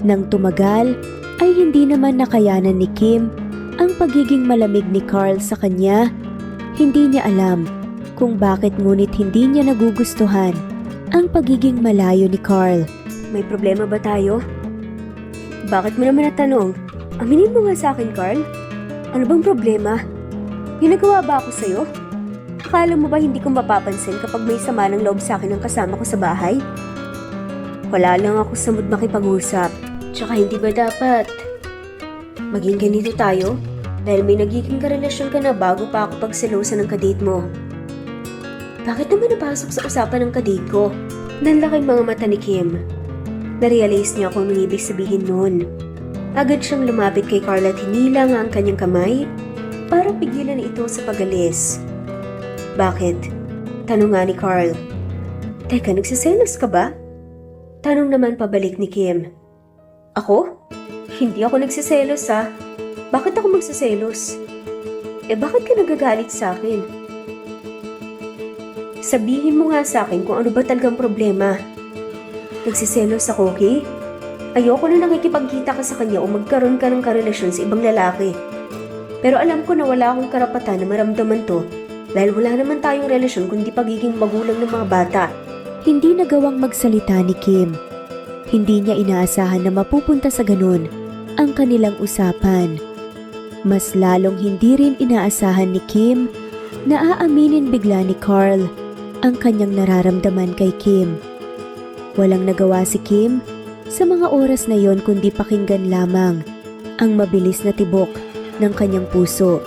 Nang tumagal, ay hindi naman nakayanan ni Kim ang pagiging malamig ni Carl sa kanya. Hindi niya alam kung bakit, ngunit hindi niya nagugustuhan ang pagiging malayo ni Carl. May problema ba tayo? Bakit mo naman natanong? Aminin mo nga sa akin, Carl. Ano bang problema? Ginagawa ba ako sa'yo? Akala mo ba hindi ko mapapansin kapag may sama ng loob sa akin ang kasama ko sa bahay? Wala lang ako sa mood makipag-usap. Tsaka hindi ba dapat maging ganito tayo? Dahil may nagiging karelasyon ka na bago pa ako pagselosa ng kadate mo. Bakit naman napasok sa usapan ng kadate ko? Nanlaking mga mata ni Kim. Narealize niya kung anong ibig sabihin nun. Agad siyang lumapit kay Carl at hinila nga ang kanyang kamay para pigilan ito sa pag-alis. Bakit? Tanong nga ni Carl. Teka, nagsiselos ka ba? Tanong naman pabalik ni Kim. Ako? Hindi ako nagsiselos ha. Bakit ako magsiselos? Bakit ka nagagalit sa akin? Sabihin mo nga sa akin kung ano ba talagang problema. Nagsiselos ako, okay? Ayoko na nakikipagkita ka sa kanya o magkaroon ka ng karelasyon sa ibang lalaki. Pero alam ko na wala akong karapatan na maramdaman to dahil wala naman tayong relasyon kundi pagiging magulang ng mga bata. Hindi nagawang magsalita ni Kim. Hindi niya inaasahan na mapupunta sa ganun ang kanilang usapan. Mas lalong hindi rin inaasahan ni Kim na aaminin bigla ni Carl ang kanyang nararamdaman kay Kim. Walang nagawa si Kim sa mga oras na yon kundi pakinggan lamang ang mabilis na tibok ng kanyang puso.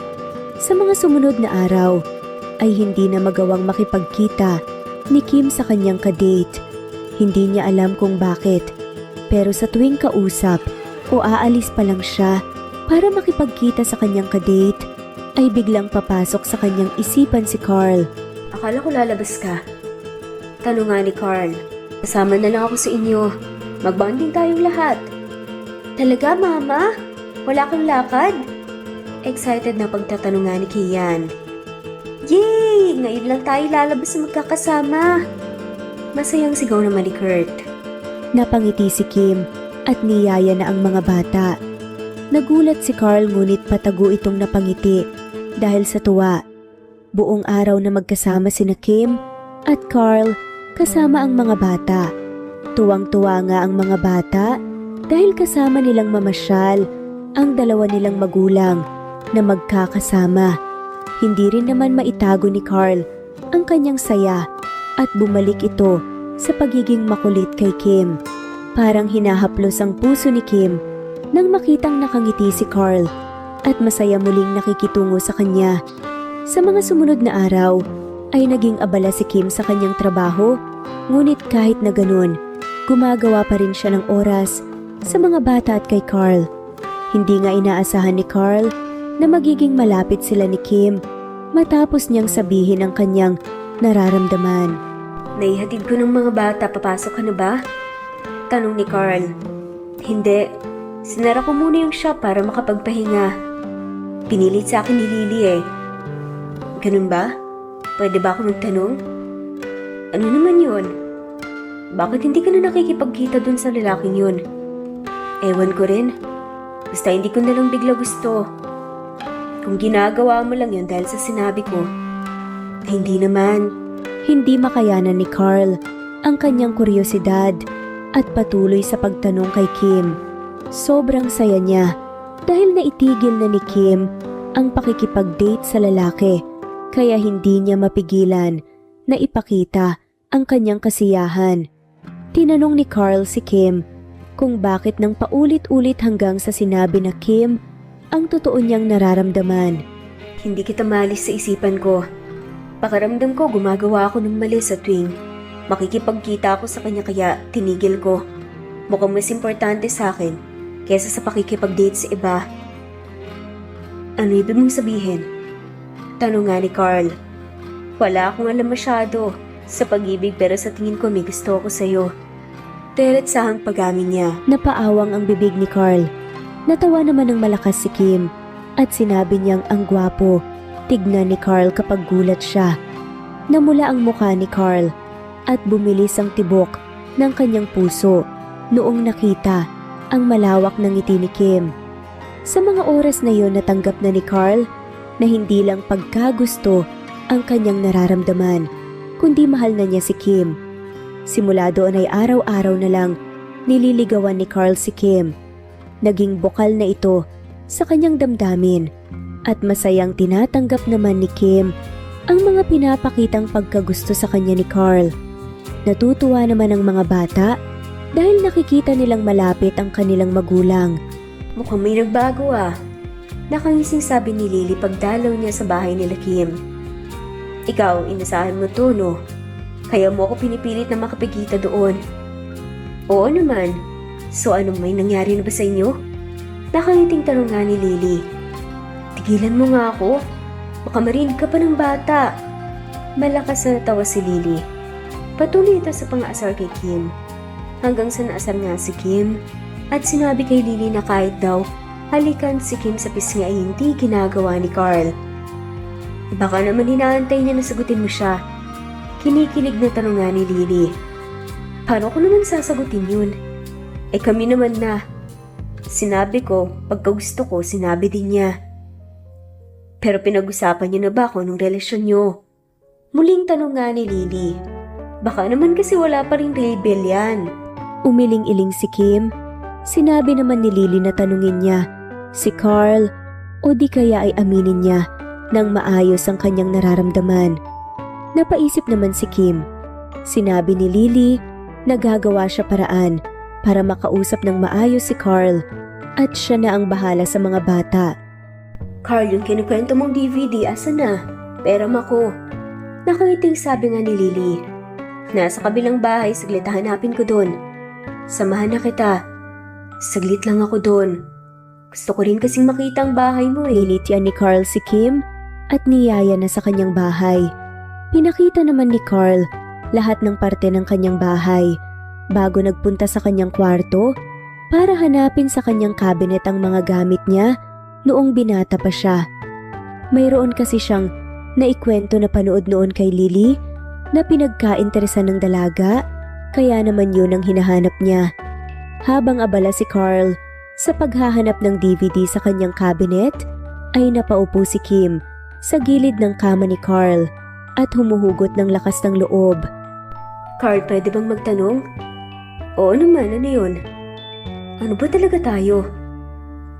Sa mga sumunod na araw ay hindi na magawang makipagkita ni Kim sa kanyang kadate. Hindi niya alam kung bakit, pero sa tuwing kausap o aalis pa lang siya para makipagkita sa kanyang kadate, ay biglang papasok sa kanyang isipan si Carl. Akala ko lalabas ka. Tanong nga ni Carl. Kasama na lang ako sa inyo. Magbanding tayong lahat. Talaga, Mama? Wala kang lakad? Excited na pagtatanong nga ni Kian. Yay! Ngayon lang tayo lalabas na magkakasama. Masayang sigaw naman ni Kurt. Napangiti si Kim at niyaya na ang mga bata. Nagulat si Carl ngunit patago itong napangiti dahil sa tuwa. Buong araw na magkasama sina Kim at Carl kasama ang mga bata. Tuwang-tuwa nga ang mga bata dahil kasama nilang mamasyal ang dalawa nilang magulang na magkakasama. Hindi rin naman maitago ni Carl ang kanyang saya at bumalik ito sa pagiging makulit kay Kim. Parang hinahaplos ang puso ni Kim nang makitang nakangiti si Carl at masaya muling nakikitungo sa kanya. Sa mga sumunod na araw ay naging abala si Kim sa kanyang trabaho, ngunit kahit na ganun, gumagawa pa rin siya ng oras sa mga bata at kay Carl. Hindi nga inaasahan ni Carl na magiging malapit sila ni Kim matapos niyang sabihin ang kanyang nararamdaman. Naihatid ko ng mga bata, papasok ka na ba? Tanong ni Carl. Hindi. Sinara ko muna yung shop para makapagpahinga. Pinilit sa akin ni Lily eh. Ganun ba? Pwede ba ako magtanong? Ano naman yun? Bakit hindi ka na nakikipagkita dun sa lalaking yun? Ewan ko rin. Basta hindi ko na lang bigla gusto. Kung ginagawa mo lang yun dahil sa sinabi ko, ay hindi naman. Hindi makayanan ni Carl ang kanyang kuryosidad at patuloy sa pagtanong kay Kim. Sobrang saya niya dahil naitigil na ni Kim ang pakikipag-date sa lalaki, kaya hindi niya mapigilan na ipakita ang kanyang kasiyahan. Tinanong ni Carl si Kim kung bakit nang paulit-ulit hanggang sa sinabi na Kim ang totoo niyang nararamdaman. Hindi kita malis sa isipan ko. Pakaramdam ko gumagawa ako ng mali sa tuwing makikipagkita ako sa kanya, kaya tinigil ko. Mukhang mas importante sa akin kesa sa pakikipag-date sa iba. Ano ibig mong sabihin? Tanong nga ni Carl. Wala akong alam masyado sa pag-ibig, pero sa tingin ko may gusto ako sa'yo. Teretsahang pag-amin niya. Napaawang ang bibig ni Carl. Natawa naman ng malakas si Kim at sinabi niyang ang gwapo. Tignan ni Carl kapag gulat siya. Namula ang mukha ni Carl at bumilis ang tibok ng kanyang puso noong nakita ang malawak ng ngiti ni Kim. Sa mga oras na yon natanggap na ni Carl na hindi lang pagkagusto ang kanyang nararamdaman, kundi mahal na niya si Kim. Simula doon ay araw-araw na lang nililigawan ni Carl si Kim. Naging bukal na ito sa kanyang damdamin at masayang tinatanggap naman ni Kim ang mga pinapakitang pagkagusto sa kanya ni Carl. Natutuwa naman ang mga bata dahil nakikita nilang malapit ang kanilang magulang. Mukhang may nagbago ah. Nakangising sabi ni Lily pagdalaw niya sa bahay nila Kim. Ikaw, inasahan mo to, no? Kaya mo ako pinipilit na makapagkita doon. Oo naman. So anong may nangyari na ba sa inyo? Nakangiting tanong nga ni Lily. Tigilan mo nga ako. Baka marinig ka pa ng bata. Malakas na natawa si Lily. Patuloy ito sa pang-aasar kay Kim. Hanggang sa naasar nga si Kim at sinabi kay Lily na kahit daw halikan si Kim sa pisngi ay hindi ginagawa ni Carl. Baka naman hinaantay niya na sagutin mo siya. Kinikilig na tanong nga ni Lily. Paano ko naman sasagutin yun? Eh kami naman na. Sinabi ko, pagka gusto ko, sinabi din niya. Pero pinag-usapan niyo na ba kung anong relasyon niyo? Muling tanong nga ni Lily. Baka naman kasi wala pa ring label yan. Umiling-iling si Kim. Sinabi naman ni Lily na tanungin niya si Carl o di kaya ay aminin niya nang maayos ang kanyang nararamdaman. Napaisip naman si Kim. Sinabi ni Lily na gagawa siya paraan para makausap ng maayos si Carl at siya na ang bahala sa mga bata. Carl, yung kinikwento mong DVD, asa na? Pera ko. Nakangiting sabi nga ni Lily. Nasa kabilang bahay, saglit hanapin ko doon. Samahan na kita. Saglit lang ako doon. Gusto ko rin kasing makita ang bahay mo eh. Inityan ni Carl si Kim at niyaya na sa kanyang bahay. Pinakita naman ni Carl lahat ng parte ng kanyang bahay bago nagpunta sa kanyang kwarto para hanapin sa kanyang cabinet ang mga gamit niya noong binata pa siya. Mayroon kasi siyang naikwento na panood noon kay Lily na pinagkainteresan ng dalaga, kaya naman yun ang hinahanap niya. Habang abala si Carl sa paghahanap ng DVD sa kanyang cabinet, ay napaupo si Kim sa gilid ng kama ni Carl at humuhugot ng lakas ng loob. Carl, pwede bang magtanong? Oo naman, ano yun? Ano ba talaga tayo?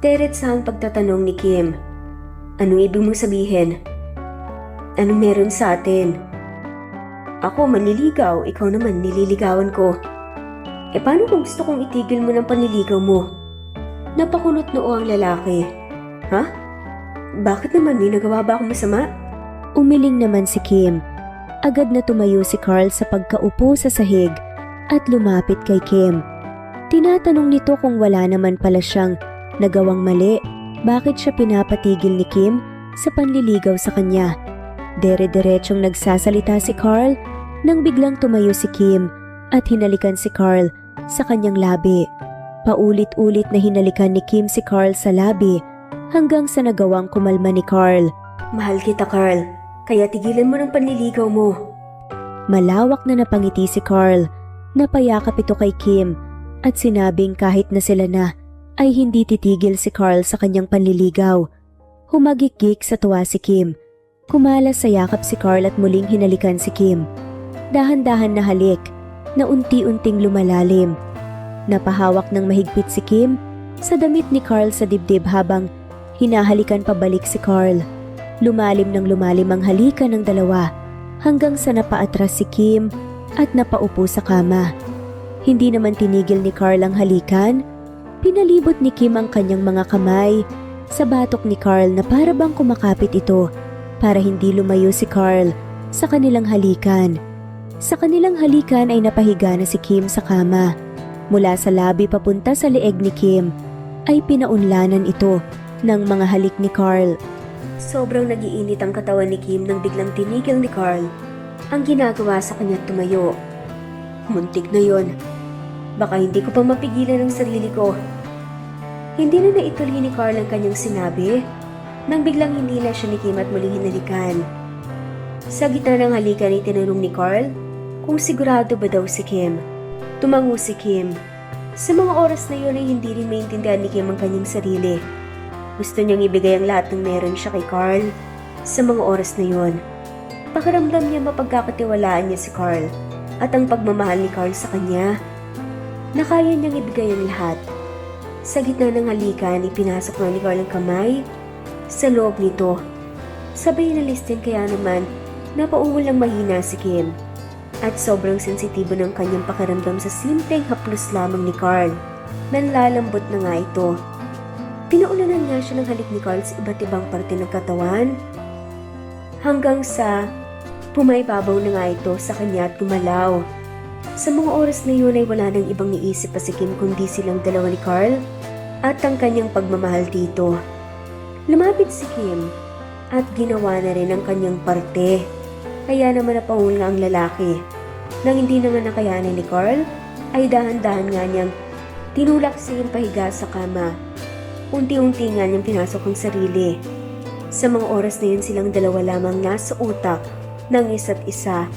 Teretsahang pagtatanong ni Kim. Anong ibig mong sabihin? Anong meron sa atin? Ako manliligaw, ikaw naman nililigawan ko. E paano kung gusto kong itigil mo ng panliligaw mo? Napakunot noo ang lalaki. Ha? Bakit naman, may nagawa ba akong masama? Umiling naman si Kim. Agad na tumayo si Carl sa pagkaupo sa sahig at lumapit kay Kim. Tinatanong nito kung wala naman pala siyang nagawang mali, bakit siya pinapatigil ni Kim sa panliligaw sa kanya. Dere-derechong nagsasalita si Carl nang biglang tumayo si Kim at hinalikan si Carl sa kanyang labi. Paulit-ulit na hinalikan ni Kim si Carl sa labi hanggang sa nagawang kumalma ni Carl. Mahal kita, Carl. Kaya tigilan mo ng panliligaw mo. Malawak na napangiti si Carl. Napayakap ito kay Kim at sinabing kahit na sila na ay hindi titigil si Carl sa kanyang panliligaw. Humagikik sa tuwa si Kim. Kumalas sa yakap si Carl at muling hinalikan si Kim. Dahan-dahan na halik na unti-unting lumalalim. Napahawak ng mahigpit si Kim sa damit ni Carl sa dibdib habang hinahalikan pabalik si Carl. Lumalim ng lumalim ang halikan ng dalawa hanggang sa napaatras si Kim at napaupo sa kama. Hindi naman tinigil ni Carl ang halikan. Pinalibot ni Kim ang kanyang mga kamay sa batok ni Carl na para bang kumakapit ito para hindi lumayo si Carl sa kanilang halikan. Sa kanilang halikan ay napahiga na si Kim sa kama. Mula sa labi papunta sa leeg ni Kim ay pinaunlanan ito ng mga halik ni Carl. Sobrang nagiinit ang katawan ni Kim nang biglang tinigil ni Carl ang ginagawa sa kanya tumayo. Muntik na yon. Baka hindi ko pa mapigilan ang sarili ko. Hindi na naituloy ni Carl ang kanyang sinabi nang biglang hinila siya ni Kim at muling hinalikan. Sa gitna ng halikan ay tinanong ni Carl kung sigurado ba daw si Kim. Tumango si Kim. Sa mga oras na yun ay hindi rin maintindihan ni Kim ang kanyang sarili. Gusto niyang ibigay ang lahat ng meron siya kay Carl sa mga oras na yun. Pakiramdam niya mapagkakatiwalaan niya si Carl at ang pagmamahal ni Carl sa kanya na kaya niyang ibigay ang lahat. Sa gitna ng halikan, ipinasok na ni Carl ang kamay sa loob nito. Sabay inalis din kaya naman napaungol lang mahina si Kim at sobrang sensitibo ng kanyang pakiramdam sa simpleng haplos lamang ni Carl. Nanlalambot na nga ito. Pinaulanan nga siya ng halik ni Carl sa iba't ibang parte ng katawan hanggang sa pumaibabaw na nga ito sa kanya at gumalaw. Sa mga oras na yun ay wala nang ibang niisip pa si Kim kundi silang dalawa ni Carl at ang kanyang pagmamahal dito. Lumapit si Kim at ginawa na rin ang kanyang parte. Kaya naman napahul nga ang lalaki. Nang hindi naman nakayanan ni Carl ay dahan-dahan nga niyang tinulak si Kim pahiga sa kama. Unti-unti nga niyang pinasok ang sarili. Sa mga oras na yun silang dalawa lamang nasa utak ng isa't isa.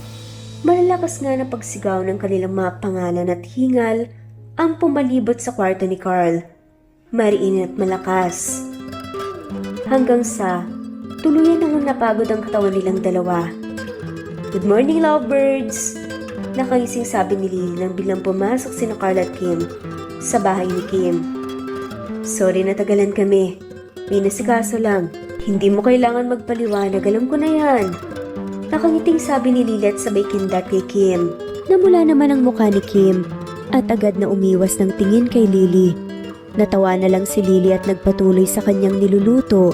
Malalakas nga na pagsigaw ng kanilang mga pangalan at hingal ang pumalibot sa kwarto ni Carl. Mariin at malakas. Hanggang sa tuluyan nang napagod ang katawan nilang dalawa. Good morning, lovebirds! Nakangising sabi ni Lily nang biglang pumasok sina Carl at Kim sa bahay ni Kim. Sorry na tagalan kami. May nasikaso lang. Hindi mo kailangan magpaliwanag. Alam ko na yan. Nakangiting sabi ni Lily at sabay kindat kay Kim. Namula naman ang mukha ni Kim at agad na umiwas ng tingin kay Lily. Natawa na lang si Lily at nagpatuloy sa kanyang niluluto.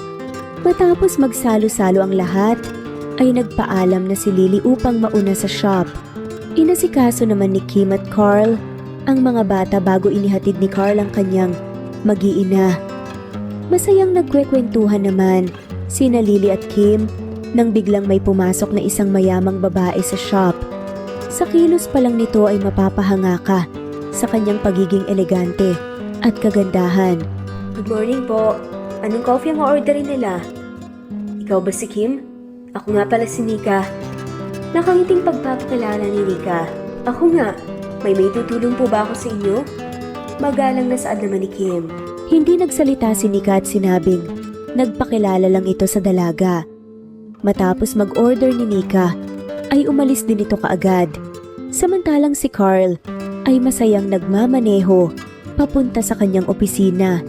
Matapos magsalo-salo ang lahat, ay nagpaalam na si Lily upang mauna sa shop. Inasikaso naman ni Kim at Carl ang mga bata bago inihatid ni Carl ang kanyang mag-iina. Masayang nagkwekwentuhan naman sina Lily at Kim nang biglang may pumasok na isang mayamang babae sa shop. Sa kilos pa lang nito ay mapapahanga ka sa kanyang pagiging elegante at kagandahan. Good morning po. Anong coffee ang orderin nila? Ikaw ba si Kim? Ako nga pala si Nika. Nakangiting pagpapakilala ni Nika. Ako nga. May tutulong po ba ako sa inyo? Magalang na saad naman ni Kim. Hindi nagsalita si Nika at sinabing nagpakilala lang ito sa dalaga. Matapos mag-order ni Nika, ay umalis din ito kaagad. Samantalang si Carl ay masayang nagmamaneho papunta sa kanyang opisina.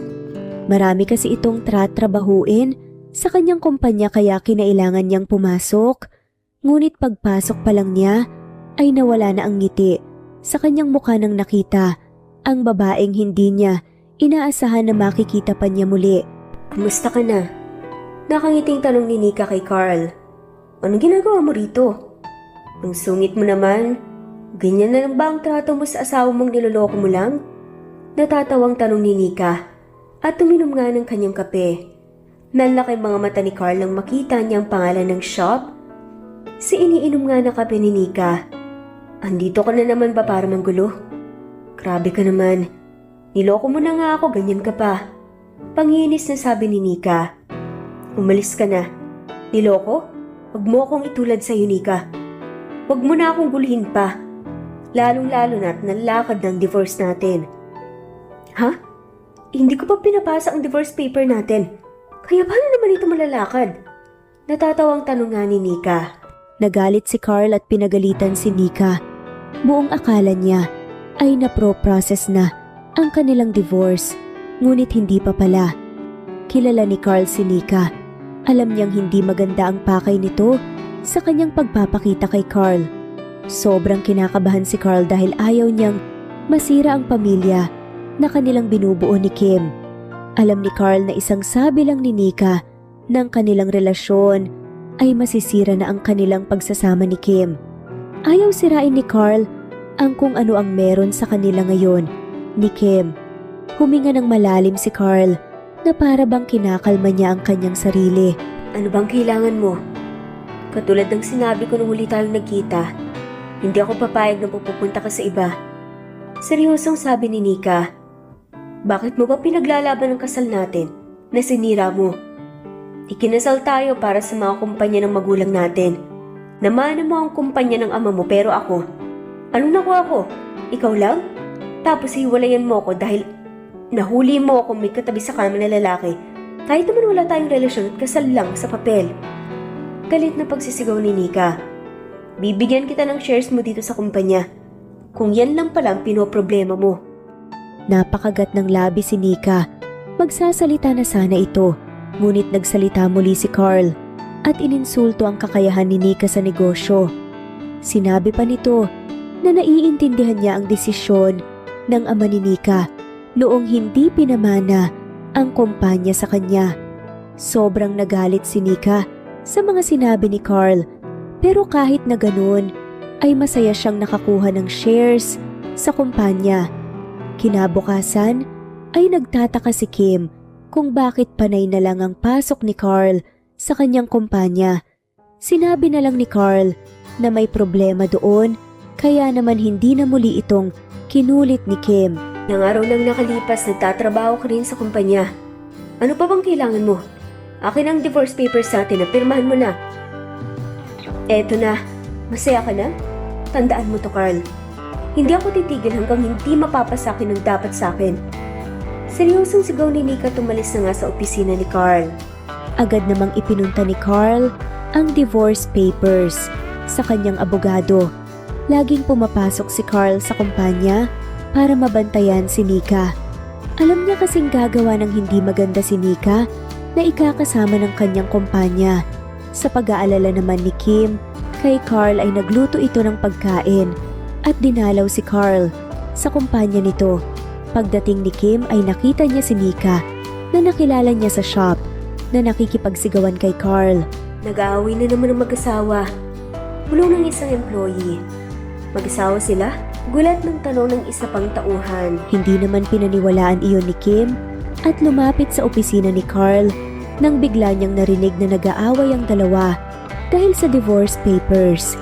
Marami kasi itong tratrabahuin sa kanyang kumpanya kaya kinailangan niyang pumasok. Ngunit pagpasok pa lang niya ay nawala na ang ngiti sa kanyang mukha nang nakita ang babaeng hindi niya inaasahan na makikita pa niya muli. Kumusta ka na? Nakangiting tanong ni Nika kay Carl. Anong ginagawa mo rito? Ang sungit mo naman. Ganyan na lang ba ang trato mo sa asawa mong niloloko mo lang? Natatawang tanong ni Nika at tuminom nga ng kanyang kape. Nanlaki mga mata ni Carl nang makita niya ang pangalan ng shop. Si iniinom nga na kape ni Nika. Andito ka na naman ba para manggulo? Grabe ka naman. Niloko mo na nga ako, ganyan ka pa. Panginis na sabi ni Nika. Umalis ka na. Niloko? Huwag mo akong itulad sa'yo, Nika. Huwag mo na akong guluhin pa. Lalong-lalo na't nalakad ng divorce natin. Ha? Hindi ko pa pinapasa ang divorce paper natin. Kaya paano naman ito malalakad? Natatawang tanong nga ni Nika. Nagalit si Carl at pinagalitan si Nika. Buong akala niya ay napro-process na ang kanilang divorce, ngunit hindi pa pala. Kilala ni Carl si Nika. Alam niyang hindi maganda ang pakay nito sa kanyang pagpapakita kay Carl. Sobrang kinakabahan si Carl dahil ayaw niyang masira ang pamilya na kanilang binubuo ni Kim. Alam ni Carl na isang sabi lang ni Nika ng kanilang relasyon ay masisira na ang kanilang pagsasama ni Kim. Ayaw sirain ni Carl ang kung ano ang meron sa kanila ngayon ni Kim. Huminga ng malalim si Carl na para bang kinakalma niya ang kanyang sarili. Ano bang kailangan mo? Katulad ng sinabi ko nung huli tayong nagkita, hindi ako papayag na pupunta ka sa iba. Seryosong sabi ni Nika. Bakit mo ba pinaglalaban ang kasal natin na sinira mo? Ikinasal tayo para sa mga kumpanya ng magulang natin. Namana mo ang kumpanya ng ama mo pero ako. Anong nakuha ko? Ikaw lang? Tapos hiwalayan mo ako dahil nahuli mo ako may katabi sa kama na lalaki. Kahit naman wala tayong relasyon at kasal lang sa papel. Galit na pagsisigaw ni Nika. Bibigyan kita ng shares mo dito sa kumpanya. Kung yan lang pala ang pinoproblema mo. Napakagat ng labi si Nika. Magsasalita na sana ito, ngunit nagsalita muli si Carl at ininsulto ang kakayahan ni Nika sa negosyo. Sinabi pa nito na naiintindihan niya ang desisyon ng ama ni Nika noong hindi pinamana ang kumpanya sa kanya. Sobrang nagalit si Nika sa mga sinabi ni Carl, pero kahit na ganun ay masaya siyang nakakuha ng shares sa kumpanya. Kinabukasan ay nagtataka si Kim kung bakit panay na lang ang pasok ni Carl sa kanyang kumpanya. Sinabi na lang ni Carl na may problema doon, kaya naman hindi na muli itong kinulit ni Kim. Nang araw nang nakalipas, nagtatrabaho ka rin sa kumpanya. Ano pa bang kailangan mo? Akin ang divorce papers natin na pirmahan mo na. Eto na, masaya ka na? Tandaan mo to, Carl. Hindi ako titigil hanggang hindi mapapasakin ang dapat sa akin. Seryosong sigaw ni Nika tumalis na nga sa opisina ni Carl. Agad namang ipinunta ni Carl ang divorce papers sa kanyang abogado. Laging pumapasok si Carl sa kumpanya para mabantayan si Nika. Alam niya kasing gagawa ng hindi maganda si Nika na ikakasama ng kanyang kumpanya. Sa pag-aalala naman ni Kim, kay Carl ay nagluto ito ng pagkain at dinalaw si Carl sa kumpanya nito. Pagdating ni Kim ay nakita niya si Nika na nakilala niya sa shop na nakikipagsigawan kay Carl. Nag-aaway na naman ang mag-asawa. Bulong ng isang employee. Mag-asawa sila? Gulat ng tanong ng isa pang tauhan. Hindi naman pinaniwalaan iyon ni Kim at lumapit sa opisina ni Carl nang bigla niyang narinig na nag-aaway ang dalawa dahil sa divorce papers.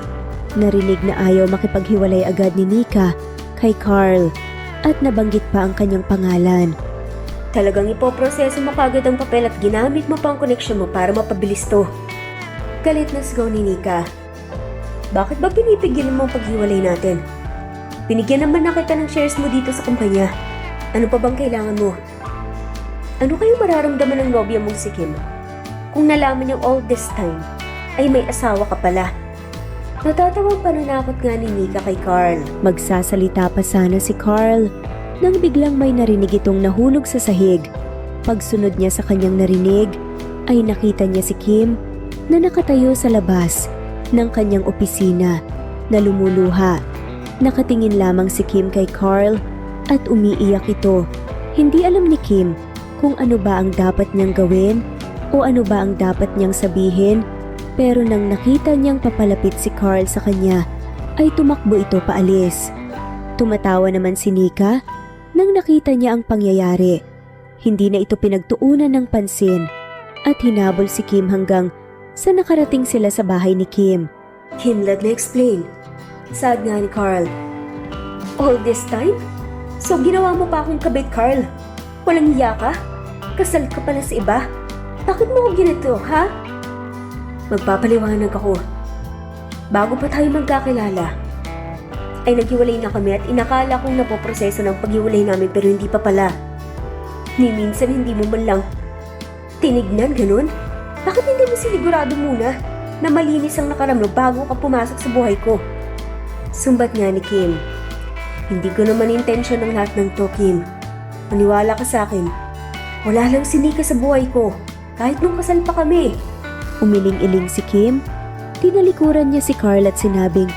Narinig na ayaw makipaghiwalay agad ni Nika kay Carl at nabanggit pa ang kanyang pangalan. Talagang ipoproseso mo kagad ang papel at ginamit mo pa ang koneksyon mo para mapabilis to. Galit na sigaw ni Nika. Bakit ba pinipigilan mo ang paghiwalay natin? Binigyan naman na kita ng shares mo dito sa kumpanya. Ano pa bang kailangan mo? Ano kayong mararamdaman ng nobya mong si Kim? Kung nalaman niyang all this time, ay may asawa ka pala. Natatawang pananakot nga ni Nika kay Carl. Magsasalita pa sana si Carl nang biglang may narinig itong nahulog sa sahig. Pagsunod niya sa kanyang narinig, ay nakita niya si Kim na nakatayo sa labas ng kanyang opisina na lumuluha. Nakatingin lamang si Kim kay Carl at umiiyak ito. Hindi alam ni Kim kung ano ba ang dapat niyang gawin o ano ba ang dapat niyang sabihin, pero nang nakita niyang papalapit si Carl sa kanya, ay tumakbo ito paalis. Tumatawa naman si Nika nang nakita niya ang pangyayari. Hindi na ito pinagtuunan ng pansin at hinabol si Kim hanggang sa nakarating sila sa bahay ni Kim. Kim, let me explain. Sad nga ni Carl. All this time? So ginawa mo pa akong kabit, Carl? Walang hiya ka? Kasal ka pala sa iba? Bakit mo ko ginito, ha? Magpapaliwanag ako. Bago pa tayo magkakilala, ay naghiwalay na kami at inakala kong napoproseso ng paghiwalay namin pero hindi pa pala. Ni minsan hindi mo man lang tinignan, ganun? Bakit hindi mo sinigurado muna na malinis ang nakaramlo bago ka pumasok sa buhay ko? Sumbat nga ni Kim. Hindi ko naman intensyon ng lahat ng to, Kim. Maniwala ka sa akin. Wala lang si Nika sa buhay ko, kahit nung kasal pa kami. Umiling-iling si Kim. Tinalikuran niya si Carl at sinabing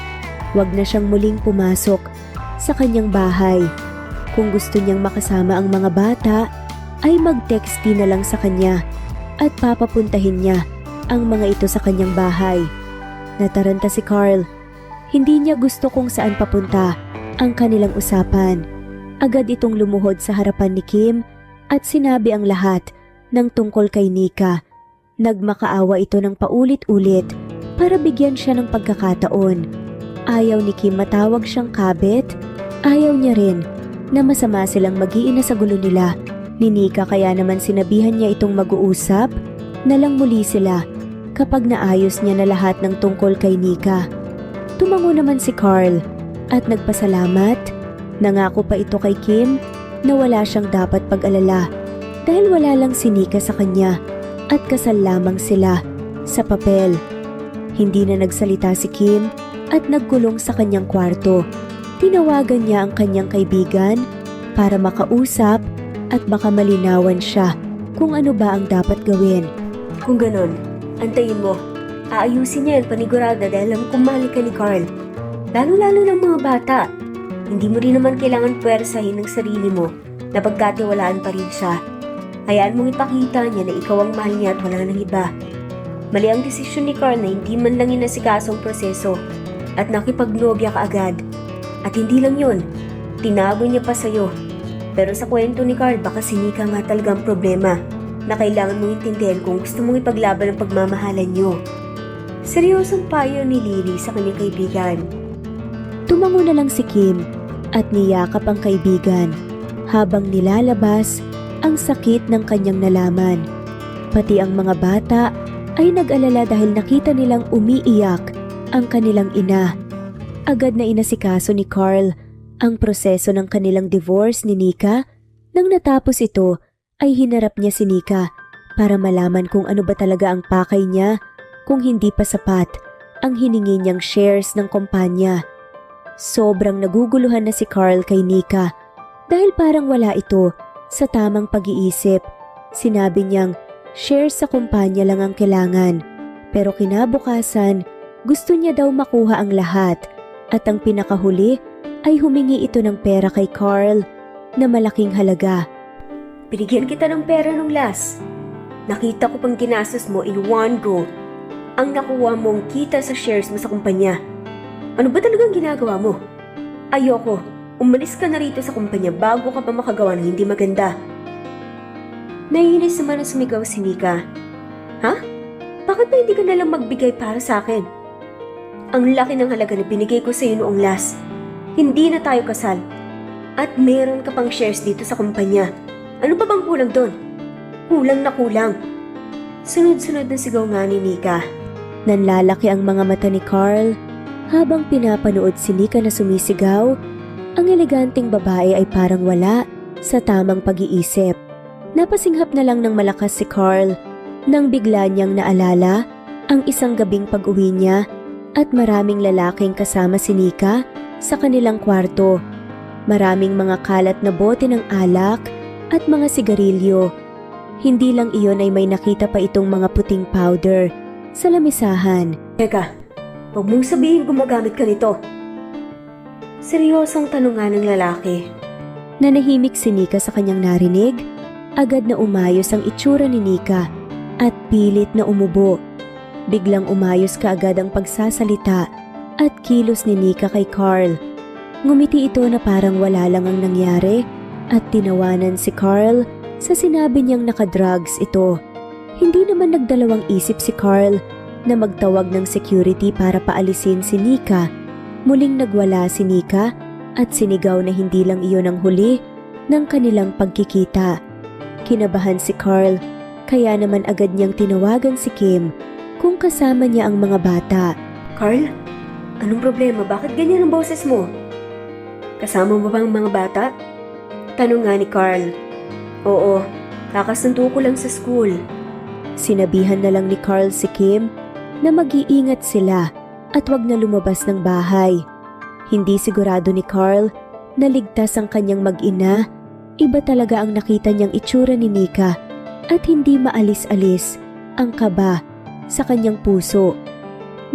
wag na siyang muling pumasok sa kanyang bahay. Kung gusto niyang makasama ang mga bata, ay mag-texty na lang sa kanya at papapuntahin niya ang mga ito sa kanyang bahay. Nataranta si Carl. Hindi niya gusto kung saan papunta ang kanilang usapan. Agad itong lumuhod sa harapan ni Kim at sinabi ang lahat ng tungkol kay Nika. Nagmakaawa ito ng paulit-ulit para bigyan siya ng pagkakataon. Ayaw ni Kim matawag siyang kabit. Ayaw niya rin na masama silang mag-iina sa gulo nila ni Nika, kaya naman sinabihan niya itong mag-uusap na lang muli sila kapag naayos niya na lahat ng tungkol kay Nika. Tumango naman si Carl at nagpasalamat. Nangako pa ito kay Kim na wala siyang dapat pag-alala dahil wala lang si Nika sa kanya at kasal lamang sila sa papel. Hindi na nagsalita si Kim at nagkulong sa kanyang kwarto. Tinawagan niya ang kanyang kaibigan para makausap at baka malinawan siya kung ano ba ang dapat gawin. Kung ganon, antayin mo. Aayusin niya yan panigurada dahil alam kong mahal ka ni Carl. Lalo-lalo ng mga bata. Hindi mo rin naman kailangan puwersahin ng sarili mo na pagkatiwalaan pa rin siya. Hayaan mong ipakita niya na ikaw ang mahal niya at wala nang iba. Mali ang desisyon ni Carl na hindi man lang inasikasong proseso at nakipagnobya ka agad. At hindi lang yun, tinago niya pa sa'yo. Pero sa kwento ni Carl, baka si Nika nga talagang problema na kailangan mong intindihan kung gusto mong ipaglaban ang pagmamahalan niyo. Seryosong payo ni Lily sa kanyang kaibigan. Tumango na lang si Kim at niyakap ang kaibigan habang nilalabas ang sakit ng kanyang nalaman. Pati ang mga bata ay nag-alala dahil nakita nilang umiiyak ang kanilang ina. Agad na inasikaso ni Carl ang proseso ng kanilang divorce ni Nika. Nang natapos ito, ay hinarap niya si Nika para malaman kung ano ba talaga ang pakay niya kung hindi pa sapat ang hiningi niyang shares ng kumpanya. Sobrang naguguluhan na si Carl kay Nika dahil parang wala ito sa tamang pag-iisip. Sinabi niyang shares sa kumpanya lang ang kailangan, pero kinabukasan gusto niya daw makuha ang lahat at ang pinakahuli ay humingi ito ng pera kay Carl na malaking halaga. Binigyan kita ng pera nung last. Nakita ko pang ginastos mo in one go ang nakuha mong kita sa shares mo sa kumpanya. Ano ba talagang ginagawa mo? Ayoko. Umalis ka na rito sa kumpanya bago ka pa makagawa ng hindi maganda. Naiinis naman na sumigaw si Nika. Ha? Bakit ba hindi ka nalang magbigay para sa akin? Ang laki ng halaga na binigay ko sa iyo noong last. Hindi na tayo kasal. At meron ka pang shares dito sa kumpanya. Ano pa bang kulang doon? Kulang na kulang. Sunod-sunod na sigaw nga ni Nika. Nanlalaki ang mga mata ni Carl habang pinapanood si Nika na sumisigaw. Ang eleganteng babae ay parang wala sa tamang pag-iisip. Napasinghap na lang ng malakas si Carl nang bigla niyang naalala ang isang gabing pag-uwi niya at maraming lalaking kasama si Nika sa kanilang kwarto. Maraming mga kalat na bote ng alak at mga sigarilyo. Hindi lang iyon ay may nakita pa itong mga puting powder sa lamisahan. Teka, huwag mong sabihin gumagamit ka nito. Seryosong tanong nga ng lalaki. Nanahimik si Nika sa kanyang narinig. Agad na umayos ang itsura ni Nika at pilit na umubo. Biglang umayos kaagad ang pagsasalita at kilos ni Nika kay Carl. Ngumiti ito na parang wala lang ang nangyari at tinawanan si Carl sa sinabi niyang nakadrugs ito. Hindi naman nagdalawang isip si Carl na magtawag ng security para paalisin si Nika. Muling nagwala si Nika at sinigaw na hindi lang iyon ang huli ng kanilang pagkikita. Kinabahan si Carl, kaya naman agad niyang tinawagan si Kim kung kasama niya ang mga bata. Carl, anong problema? Bakit ganyan ang boses mo? Kasama mo ba ang mga bata? Tanong nga ni Carl. Oo, kakasunto ko lang sa school. Sinabihan na lang ni Carl si Kim na mag-iingat sila at wag na lumabas ng bahay. Hindi sigurado ni Carl na ligtas ang kanyang mag-ina. Iba talaga ang nakita niyang itsura ni Nika at hindi maalis-alis ang kaba sa kanyang puso.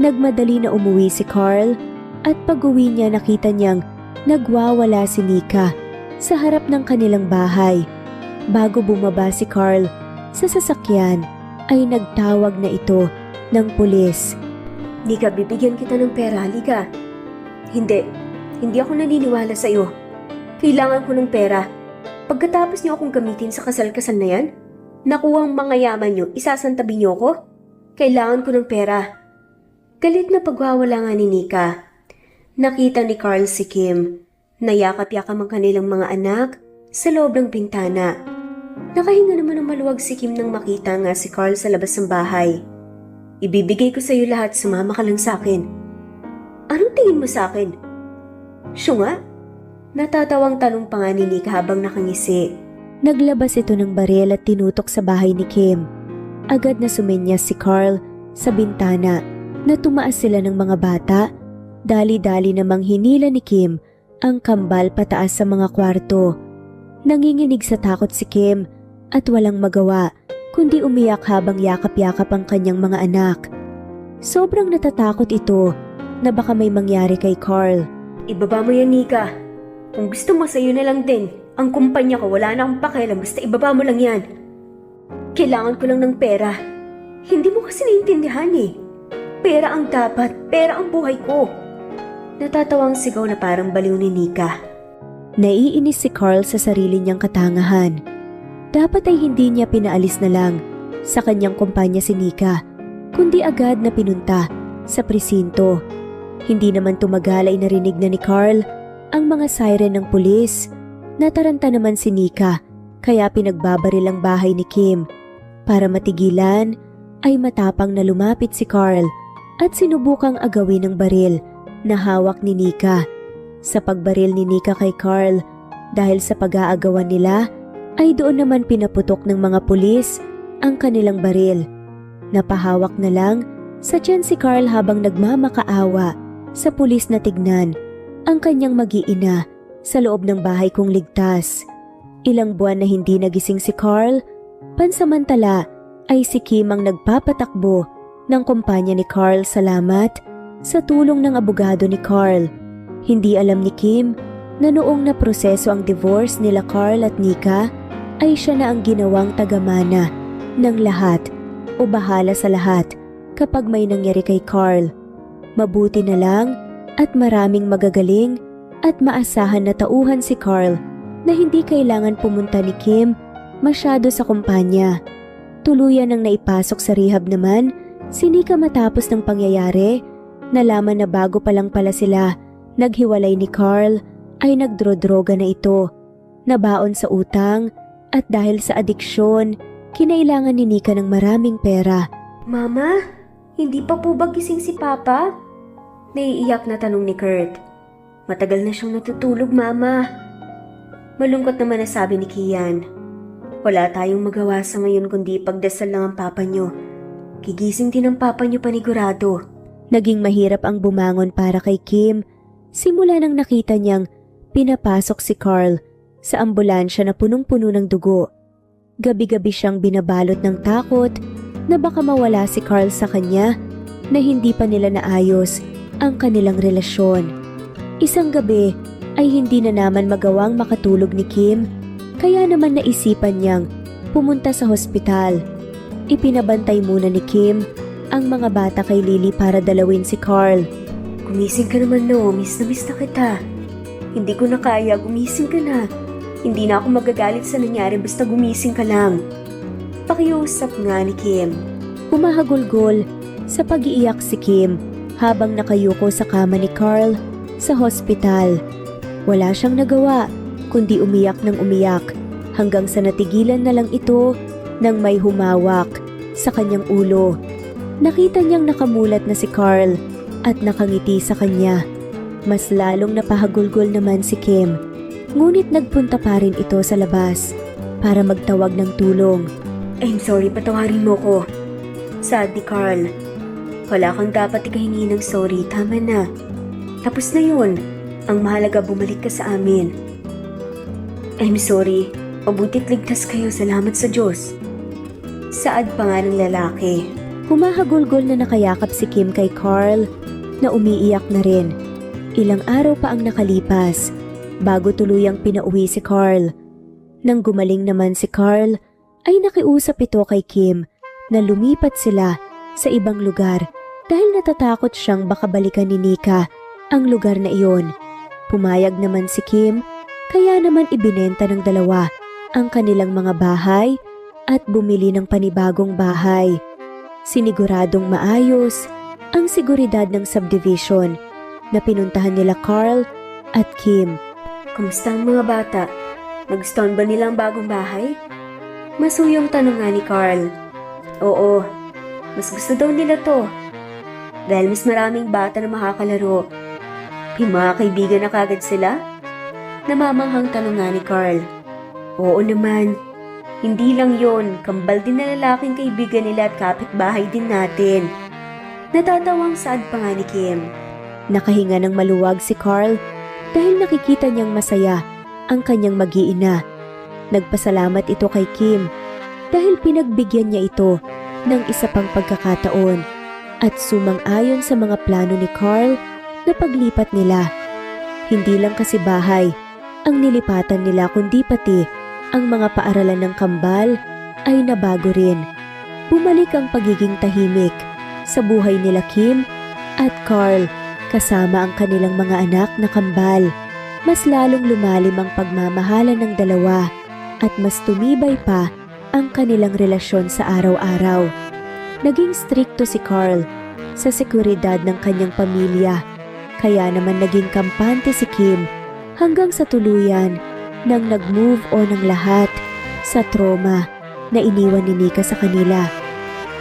Nagmadali na umuwi si Carl at pag-uwi niya nakita niyang nagwawala si Nika sa harap ng kanilang bahay. Bago bumaba si Carl sa sasakyan ay nagtawag na ito ng pulis. Nika, bibigyan kita ng pera, halika. Hindi ako naniniwala sa'yo. Kailangan ko ng pera. Pagkatapos niyo akong gamitin sa kasal-kasal na yan, nakuha ang mga yaman niyo, isasantabi niyo ko? Kailangan ko ng pera. Galit na pagwawala nga ni Nika. Nakita ni Carl si Kim. Nayakap-yakap ang kanilang mga anak sa loob ng bintana. Nakahinga naman ng maluwag si Kim nang makita nga si Carl sa labas ng bahay. Ibibigay ko sa iyo lahat, sumama ka lang sa akin. Anong tingin mo sa akin? Siya nga? Natatawang tanong pa nga ni Nika habang nakangisi. Naglabas ito ng baril at tinutok sa bahay ni Kim. Agad na sumenyas si Carl sa bintana na tumaas sila ng mga bata. Dali-dali namang hinila ni Kim ang kambal pataas sa mga kwarto. Nanginginig sa takot si Kim at walang magawa kundi umiyak habang yakap-yakap ang kanyang mga anak. Sobrang natatakot ito na baka may mangyari kay Carl. Ibaba mo yan, Nika. Kung gusto mo, sa'yo na lang din. Ang kumpanya ko, wala na akong pakialam, basta ibaba mo lang yan. Kailangan ko lang ng pera. Hindi mo kasi naiintindihan eh. Pera ang dapat, pera ang buhay ko. Natatawang sigaw na parang baliw ni Nika. Naiinis si Carl sa sarili niyang katangahan. Dapat ay hindi niya pinaalis na lang sa kanyang kumpanya si Nika, kundi agad na pinunta sa presinto. Hindi naman tumagal ay narinig na ni Carl ang mga siren ng pulis. Nataranta naman si Nika kaya pinagbabaril ang bahay ni Kim. Para matigilan ay matapang na lumapit si Carl at sinubukang agawin ng baril na hawak ni Nika. Sa pagbaril ni Nika kay Carl dahil sa pag-aagawan nila ay doon naman pinaputok ng mga pulis ang kanilang baril. Napahawak na lang sa tiyan si Carl habang nagmamakaawa sa pulis na tignan ang kanyang mag-iina sa loob ng bahay kung ligtas. Ilang buwan na hindi nagising si Carl, pansamantala ay si Kim ang nagpapatakbo ng kumpanya ni Carl salamat sa tulong ng abogado ni Carl. Hindi alam ni Kim na noong naproseso ang divorce nila Carl at Nika ay siya na ang ginawang tagamana ng lahat o bahala sa lahat kapag may nangyari kay Carl. Mabuti na lang at maraming magagaling at maasahan na tauhan si Carl na hindi kailangan pumunta ni Kim masyado sa kumpanya. Tuluyan ang naipasok sa rehab naman si Nika matapos ng pangyayari. Nalaman na bago pa lang pala sila naghiwalay ni Carl ay nagdrodroga na ito. Nabaon sa utang at dahil sa adiksyon, kinailangan ni Nika ng maraming pera. Mama, hindi pa po ba gising si Papa? Naiiyak na tanong ni Kurt. Matagal na siyang natutulog, Mama. Malungkot naman na sabi ni Kian. Wala tayong magawa sa ngayon kundi pagdasal lang ang Papa niyo. Gigising din ang Papa niyo panigurado. Naging mahirap ang bumangon para kay Kim simula nang nakita niyang pinapasok si Carl sa ambulansya na punong-puno ng dugo. Gabi-gabi siyang binabalot ng takot na baka mawala si Carl sa kanya na hindi pa nila naayos ang kanilang relasyon. Isang gabi ay hindi na naman magawang makatulog ni Kim kaya naman naisipan niyang pumunta sa hospital. Ipinabantay muna ni Kim ang mga bata kay Lily para dalawin si Carl. Gumising ka naman, no. Miss na kita. Hindi ko na kaya, gumising ka na. Hindi na ako magagalit sa nangyari basta gumising ka lang. Pakiusap nga ni Kim. Humahagulgol sa pag-iiyak si Kim habang nakayuko sa kama ni Carl sa hospital. Wala siyang nagawa kundi umiyak ng umiyak hanggang sa natigilan na lang ito nang may humawak sa kanyang ulo. Nakita niyang nakamulat na si Carl at nakangiti sa kanya. Mas lalong napahagulgol naman si Kim, ngunit nagpunta pa rin ito sa labas para magtawag ng tulong. I'm sorry, patawarin mo ko. Saad ni Carl. Wala kang dapat ikahingi ng sorry, tama na. Tapos na yun. Ang mahalaga bumalik ka sa amin. I'm sorry. Mabuti't ligtas kayo, salamat sa Diyos. Saad pa nga ng lalaki. Humahagulgol na nakayakap si Kim kay Carl na umiiyak na rin. Ilang araw pa ang nakalipas bago tuluyang pinauwi si Carl. Nang gumaling naman si Carl, ay nakiusap ito kay Kim na lumipat sila sa ibang lugar dahil natatakot siyang baka balikan ni Nika ang lugar na iyon. Pumayag naman si Kim, kaya naman ibinenta ng dalawa ang kanilang mga bahay at bumili ng panibagong bahay. Siniguradong maayos ang seguridad ng subdivision na pinuntahan nila Carl at Kim. Kumusta ang mga bata? Nagustuhan ba nila ang bagong bahay? Masuyong tanong nga ni Carl. Oo, mas gusto daw nila to. Dahil mas maraming bata na makakalaro. May mga kaibigan na kagad sila? Namamanghang tanong nga ni Carl. Oo naman. Hindi lang yon, kambal din na lalaking kaibigan nila at kapitbahay din natin. Natatawang saad pa nga ni Kim. Nakahinga ng maluwag si Carl dahil nakikita niyang masaya ang kanyang mag-iina. Nagpasalamat ito kay Kim dahil pinagbigyan niya ito ng isa pang pagkakataon at sumang-ayon sa mga plano ni Carl na paglipat nila. Hindi lang kasi bahay ang nilipatan nila kundi pati ang mga paaralan ng kambal ay nabago rin. Bumalik ang pagiging tahimik sa buhay nila Kim at Carl kasama ang kanilang mga anak na kambal. Mas lalong lumalim ang pagmamahalan ng dalawa at mas tumibay pa ang kanilang relasyon sa araw-araw. Naging strikto si Carl sa seguridad ng kanyang pamilya, kaya naman naging kampante si Kim hanggang sa tuluyan nang nag-move on ang lahat sa trauma na iniwan ni Nika sa kanila.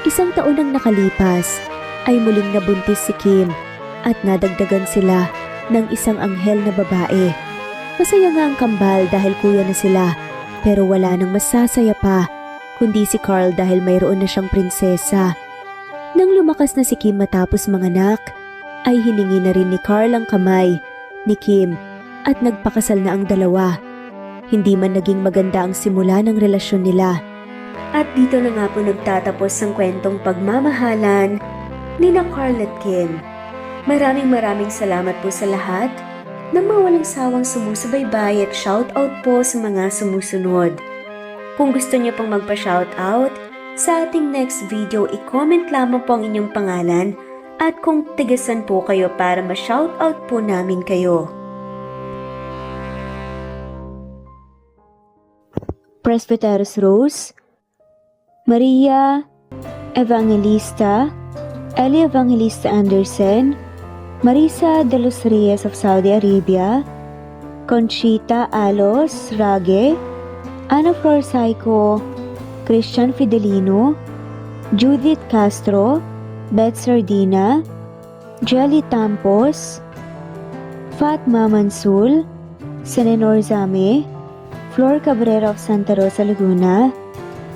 Isang taon nang nakalipas ay muling nabuntis si Kim at nadagdagan sila ng isang anghel na babae. Masaya nga ang kambal dahil kuya na sila, pero wala nang masasaya pa kundi si Carl dahil mayroon na siyang prinsesa. Nang lumakas na si Kim matapos manganak, ay hiningi na rin ni Carl ang kamay ni Kim at nagpakasal na ang dalawa. Hindi man naging maganda ang simula ng relasyon nila. At dito na nga po nagtatapos ang kwentong pagmamahalan ni na Carl at Kim. Maraming salamat po sa lahat na mawalang sawang sumusubaybay at shoutout po sa mga sumusunod. Kung gusto niyo pong magpa-shoutout sa ating next video, i-comment lamang po ang inyong pangalan at kung tigasan po kayo para ma-shoutout po namin kayo. Presbyteros Rose, Maria Evangelista, Eli Evangelista Anderson, Marisa de los Reyes of Saudi Arabia, Conchita Alos Rage, Ana Flor Saico, Christian Fidelino, Judith Castro, Beth Sardina, Jelly Tampos, Fatma Mansul, Senenor Zame, Flor Cabrera of Santa Rosa, Laguna,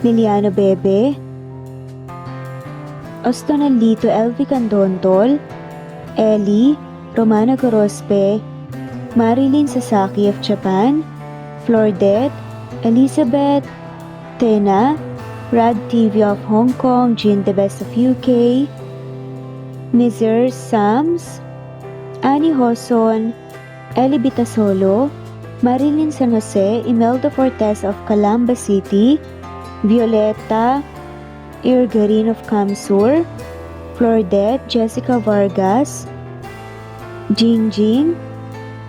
Liliana Bebe, Ostonalito Elvi Candontol, Eli, Romana Gorospe, Marilyn Sasaki of Japan, Flordet, Elizabeth, Tena, Rad TV of Hong Kong, Jean the Best of UK, Mizer Sams, Annie Hoson, Eli Bitasolo, Marilyn San Jose, Imelda Fortes of Calamba City, Violeta Irgarin of Kamsur, Flordet, Jessica Vargas, Jingjing,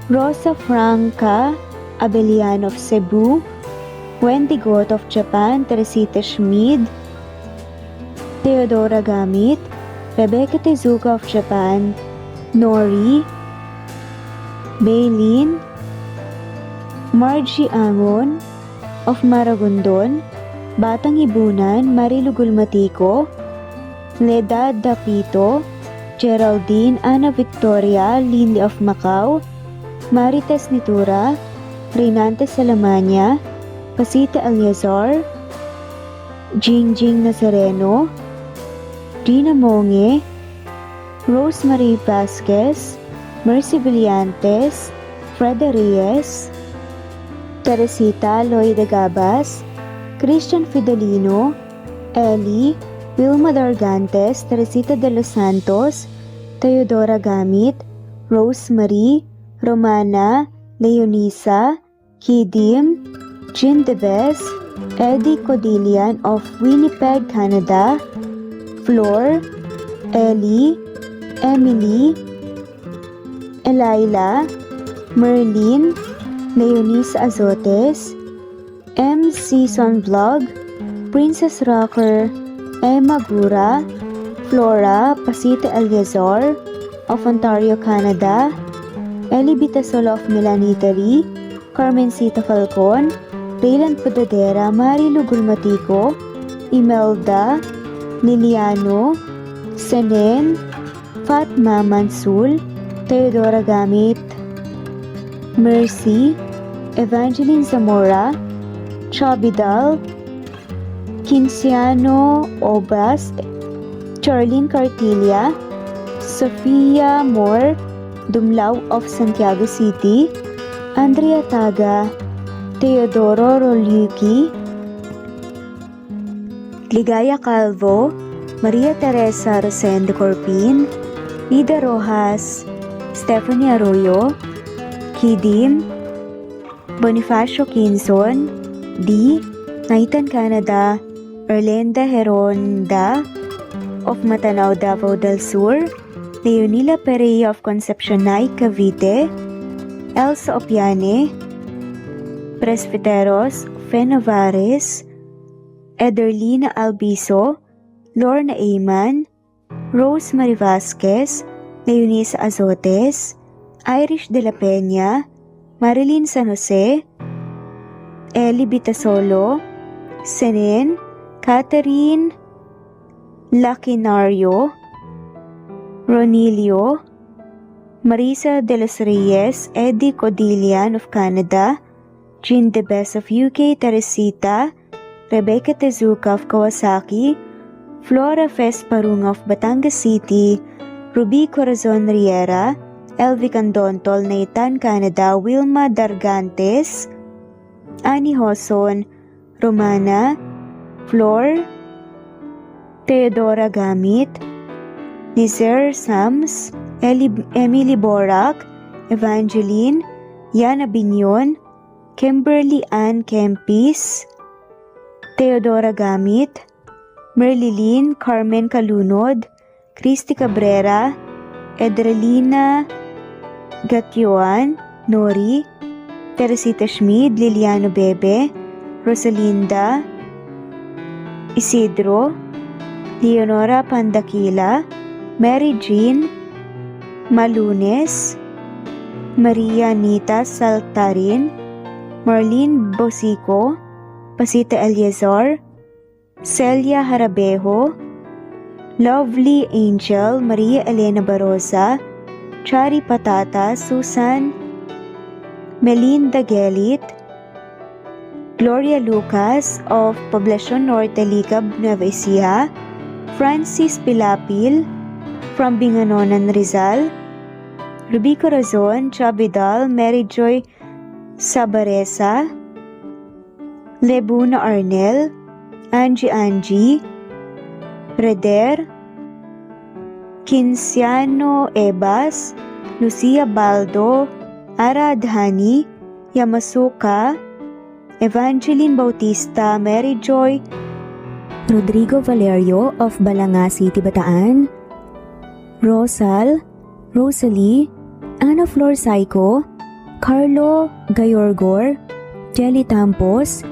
Rosa Franca Abelian of Cebu, Wendy Goth of Japan, Teresita Schmid, Theodora Gamit, Rebecca Tezuka of Japan, Nori, Baylin, Margie Angon, of Maragondon, Batang Ibunan, Marilugul Matico, Ledad Dapito, Geraldine Ana Victoria Lindy of Macau, Marites Nitura, Reynante Salamanya, Pasita Aliazar, Jingjing Nazareno, Dina Monge, Rosemary Vasquez, Mercy Villantes, Freda Reyes, Teresita Loida Gabas, Christian Fidelino, Ellie, Wilma Dargantes, Teresita de los Santos, Teodora Gamit, Rosemary, Romana, Leonisa, Kidim, Jean Deves, Eddie Codillian of Winnipeg, Canada, Flor, Ellie, Emily, Elila, Merlin, Leonisa Azotes, M. Season Vlog, Princess Rocker, Emma Gura, Flora Pasita Eliazar of Ontario, Canada, Eli Bitasol of Milan, Italy, Carmencita Falcon, Raylan Podadera, Marilu Gulmatico, Imelda, Liliano, Senen, Fatma Mansul, Teodora Gamit, Mercy, Evangeline Zamora, Chabidal, Kinciano Obas, Charlene Cartilla, Sofia Moore, Dumlao of Santiago City, Andrea Taga, Teodoro Roliuki, Ligaya Calvo, Maria Teresa Rosendo Corpin, Ida Rojas, Stephanie Arroyo, Kidim, Bonifacio Quinzon, D. Naitan, Canada, Erlenda Heronda of Matanao, Davao del Sur, Leonila Pereira of Concepcion, Cavite, Elsa Opiane, Presbiteros, Fenavares, Ederlina Albiso, Lorna Ayman, Rosemary Vasquez, Leonisa Azotes, Irish de la Peña, Marilyn San Jose, Eli Bitasolo, Senen, Catherine Lacinario, Ronilio, Marisa de los Reyes, Eddie Codillian of Canada, Jean Debes of UK, Teresita, Rebecca Tezuka of Kawasaki, Flora Fesparung of Batangas City, Ruby Corazon Riera, Elvi Candontol, Naitan, Canada, Wilma Dargantes, Annie Hoson, Romana, Flor, Teodora Gamit, Nizer Sams, Emily Borak, Evangeline, Yana Binyon, Kimberly Ann Kempis, Teodora Gamit, Merlilyn Carmen Calunod, Christy Cabrera, Edrelina Gatyoan, Nori, Teresita Schmid, Liliano Bebe, Rosalinda, Isidro, Leonora Pandakila, Mary Jean Malunes, Maria Anita Saltarin, Marlene Bosico, Pasita Eliazar, Celia Harabejo, Lovely Angel, Maria Elena Barosa, Chari Patata, Susan, Melinda Gelit, Gloria Lucas of Poblacion Norte, Licab, Nueva Ecija, Francis Pilapil from Binganonan, Rizal, Ruby Corazon, Chabidal, Mary Joy Sabaresa, Lebuna Arnel, Angie, Reder, Kinciano Ebas, Lucia Baldo, Ara Adhani, Yamasuka, Evangeline Bautista, Mary Joy, Rodrigo Valerio of Balanga City, Bataan, Rosal, Rosalie, Ana Flor Saico, Carlo Gayorgor, Jelly Tampos,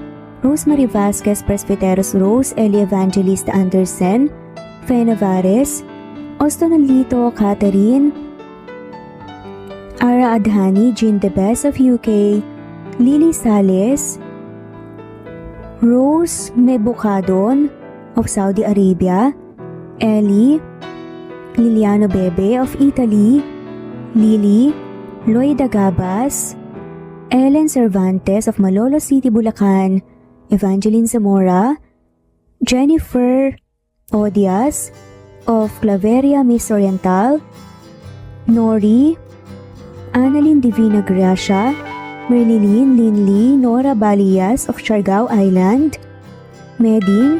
Rosemary Vasquez Presbiteros Rose, Eli Evangelista Anderson, Fe Navares, Ostonalito Catherine, Ara Adhani, Jean Debes of UK, Lily Sales, Rose Mebocadon of Saudi Arabia, Ellie Liliano Bebe of Italy, Lily Loida Gabas, Ellen Cervantes of Malolo City, Bulacan, Evangeline Zamora, Jennifer Odias of Claveria, Miss Oriental, Nori, Annalyn Divina Gracia, Merlilyn Linley Nora Balias of Siargao Island, Meding,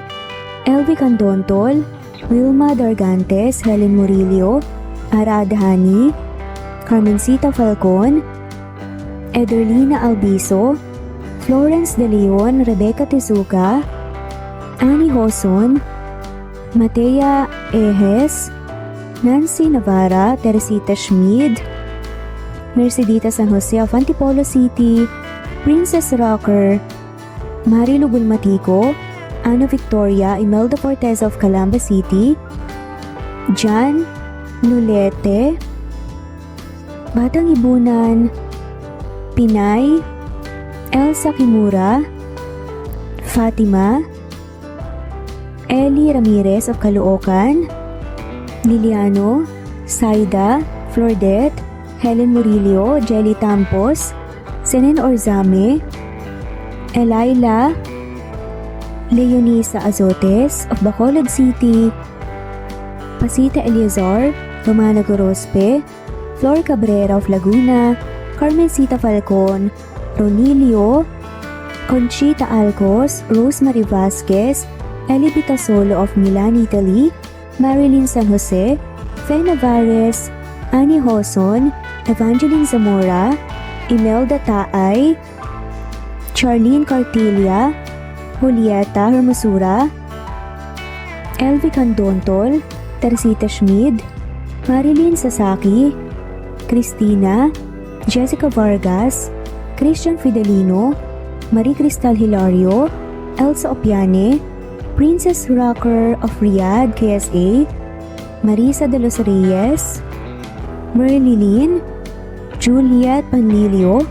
Elvi Candontol, Wilma Dargantes, Helen Murillo, Ara Adhani, Carmencita Falcon, Ederlina Albiso, Florence De Leon, Rebecca Tezuka, Annie Hoson, Matea Ejes, Nancy Navarra, Teresita Schmid, Mercedita San Jose of Antipolo City, Princess Rocker, Marilu Bulmatico, Ana Victoria, Imelda Fortes of Calamba City, Jan Nulete, Batang Ibunan, Pinay, Elsa Kimura, Fatima, Ellie Ramirez of Caloocan, Liliano, Saida, Flordet, Helen Murillo, Jelly Tampos, Senen Orzame, Elaila, Leonisa Azotes of Bacolod City, Pasita Eliazar, Romana Gorospe, Flor Cabrera of Laguna, Carmencita Falcon, Ronilio, Conchita Alcos, Rosemary Vasquez, Eli Pitasolo of Milan, Italy, Marilyn San Jose, Fe Navares, Annie Hoson, Evangeline Zamora, Imelda Taay, Charlene Cartilia, Julieta Hermosura, Elvi Candontol, Teresita Schmid, Marilyn Sasaki, Christina, Jessica Vargas, Christian Fidelino, Marie Cristal Hilario, Elsa Opiane, Princess Rocker of Riyadh, KSA, Marisa de los Reyes, Merlilyn, Juliet Panlilio,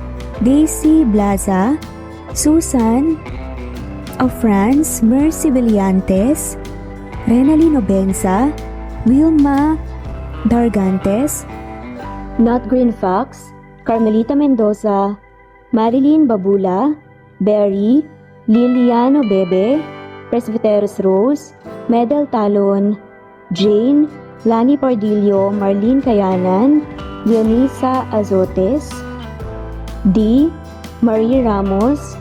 Daisy Blaza, Susan of France, Mercy Villantes, Renalyn Obenza, Wilma Dargantes, Not Green Fox, Carmelita Mendoza, Marilyn Babula, Berry, Liliano Bebe, Presbyteros Rose, Medal Talon, Jane, Lani Pardillo, Marlene Kayanan, Dionisa Azotes, D. Marie Ramos,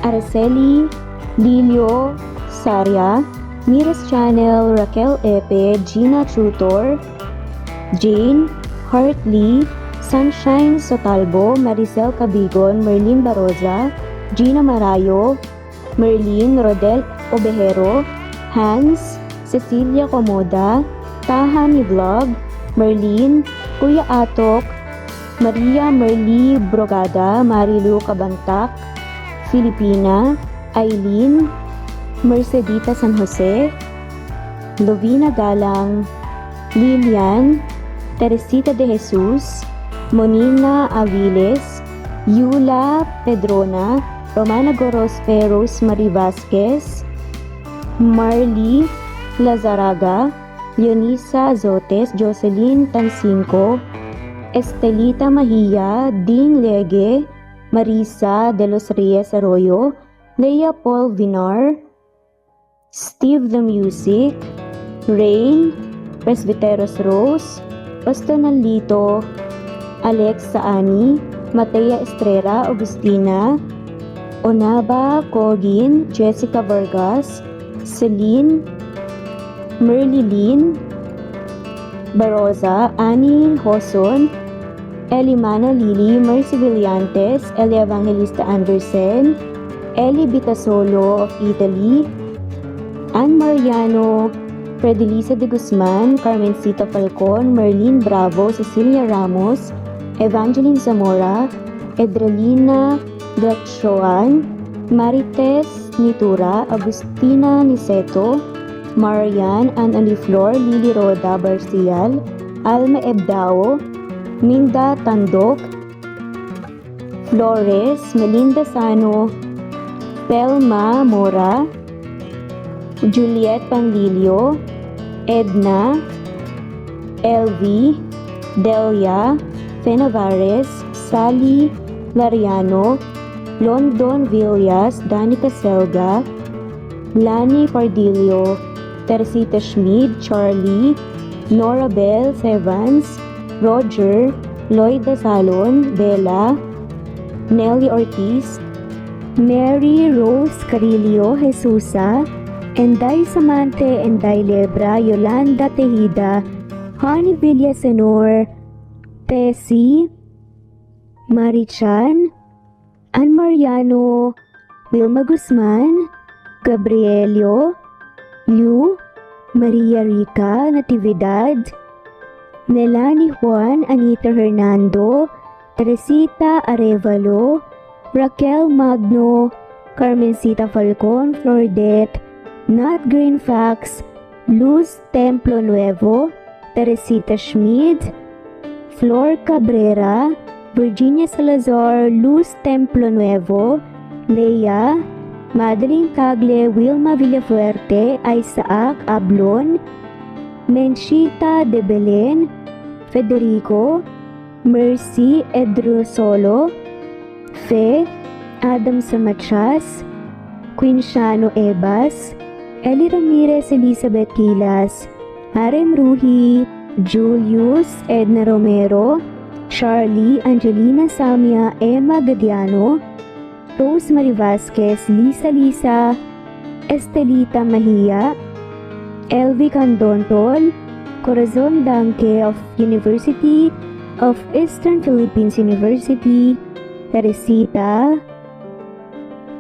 Araceli Lilio Saria, Miras Channel, Raquel Epe, Gina Tutor, Jane Hartley, Sunshine Sotalbo, Maricel Cabigon, Merlin Baroza, Gina Marayo, Merlin Rodel Obejero, Hans, Cecilia Comoda, Tahan Vlog, Merlin, Kuya Atok, Maria Merly Brogada, Marilu Cabantak, Filipina, Eileen, Mercedita San Jose, Lovina Galang, Lilian, Teresita de Jesus, Monina Aviles, Yula Pedrona, Romana Gorospe, Rosemary Vasquez, Marley Lazaraga, Leonisa Azotes, Jocelyn Tancinco, Estelita Mahia, Ding Lege, Marisa de los Reyes Arroyo, Leia Paul Vinar, Steve the Music, Rain, Presbyteros Rose, Pastonalito, Alex Saani, Matea Estrera, Agustina, Onaba Cogin, Jessica Vargas, Celine, Merlilyn Baroza, Annie Hoson, Elimana Lili, Mercy Villantes, Eli Evangelista Anderson, Eli Bitasolo of Italy, Ann Mariano, Fredelisa de Guzman, Carmencita Falcon, Merlin Bravo, Cecilia Ramos, Evangeline Zamora, Edralina Gatchoan, Marites Nitura, Agustina Niceto, Marian, Ann Aliflor, Lily Roda Barcial, Alma Ebdao, Minda Tandok, Flores, Melinda Sano, Thelma Mora, Juliet Panlilio, Edna, LV, Delia, Fenavares, Sally Lariano, London Villas, Danica Selga, Lani Pardillo, Teresita Schmid, Charlie, Nora Bell Evans, Roger, Lloyd Dasalon, Bella, Nelly Ortiz, Mary Rose Carillo Jesusa, Enday Samante, Enday Lebra, Yolanda Tejida, Honey Villasenor, Tessie, Marichan, Ann Mariano, Wilma Guzman, Gabrielio, Liu, Maria Rica Natividad, Melanie Juan, Anita Hernando, Teresita Arevalo, Raquel Magno, Carmencita Falcon, Flordet, Nat Green Fax, Luz Templo Nuevo, Teresita Schmid, Flor Cabrera, Virginia Salazar, Luz Templo Nuevo, Leia, Madeline Tagle, Wilma Villafuerte, Isaac Ablon, Menchita de Belen, Federico, Mercy Edrosolo, Fe, Adam Samachas, Quinshano Ebas, Eli Ramirez Elizabeth Kilas, Harem Ruhi, Julius Edna Romero, Charlie Angelina Samia, Emma Gadiano, Rosemary Vasquez, Lisa, Estelita Mahia, Elvi Candontol, Corazon Danke of University of Eastern Philippines University, Teresita,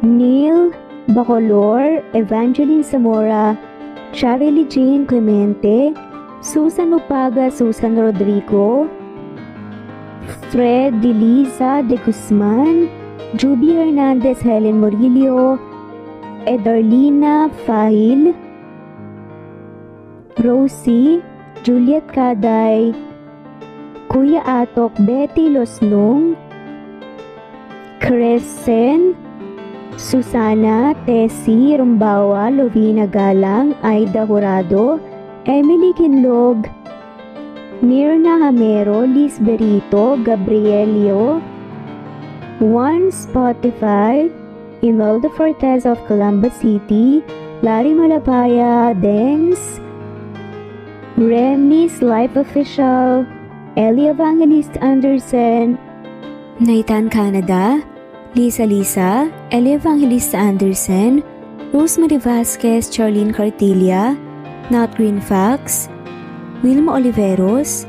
Neil Bacolor, Evangeline Zamora, Charlie Jane Clemente, Susan Upaga, Susan Rodrigo, Fred Deliza de Guzman, Juby Hernandez, Helen Murillo, Edarlina Fahil, Rosie, Juliet Kaday, Kuya Atok, Betty Losnong, Crescent, Susana, Tessie Rumbawa, Lovina Galang, Aida Jurado, Emily Kinlog, Mirna Hamero, Liz Berito, Gabrielio, One Spotify, Imelda Fortes of Columbus City, Larry Malapaya, Dance, Remy's Life Official, Ellie Evangelist Anderson, Nathan Canada, Lisa, Ellie Evangelista Anderson, Rosemary Vasquez, Charlene Cartilia, Nat Green Fax, Wilma Oliveros,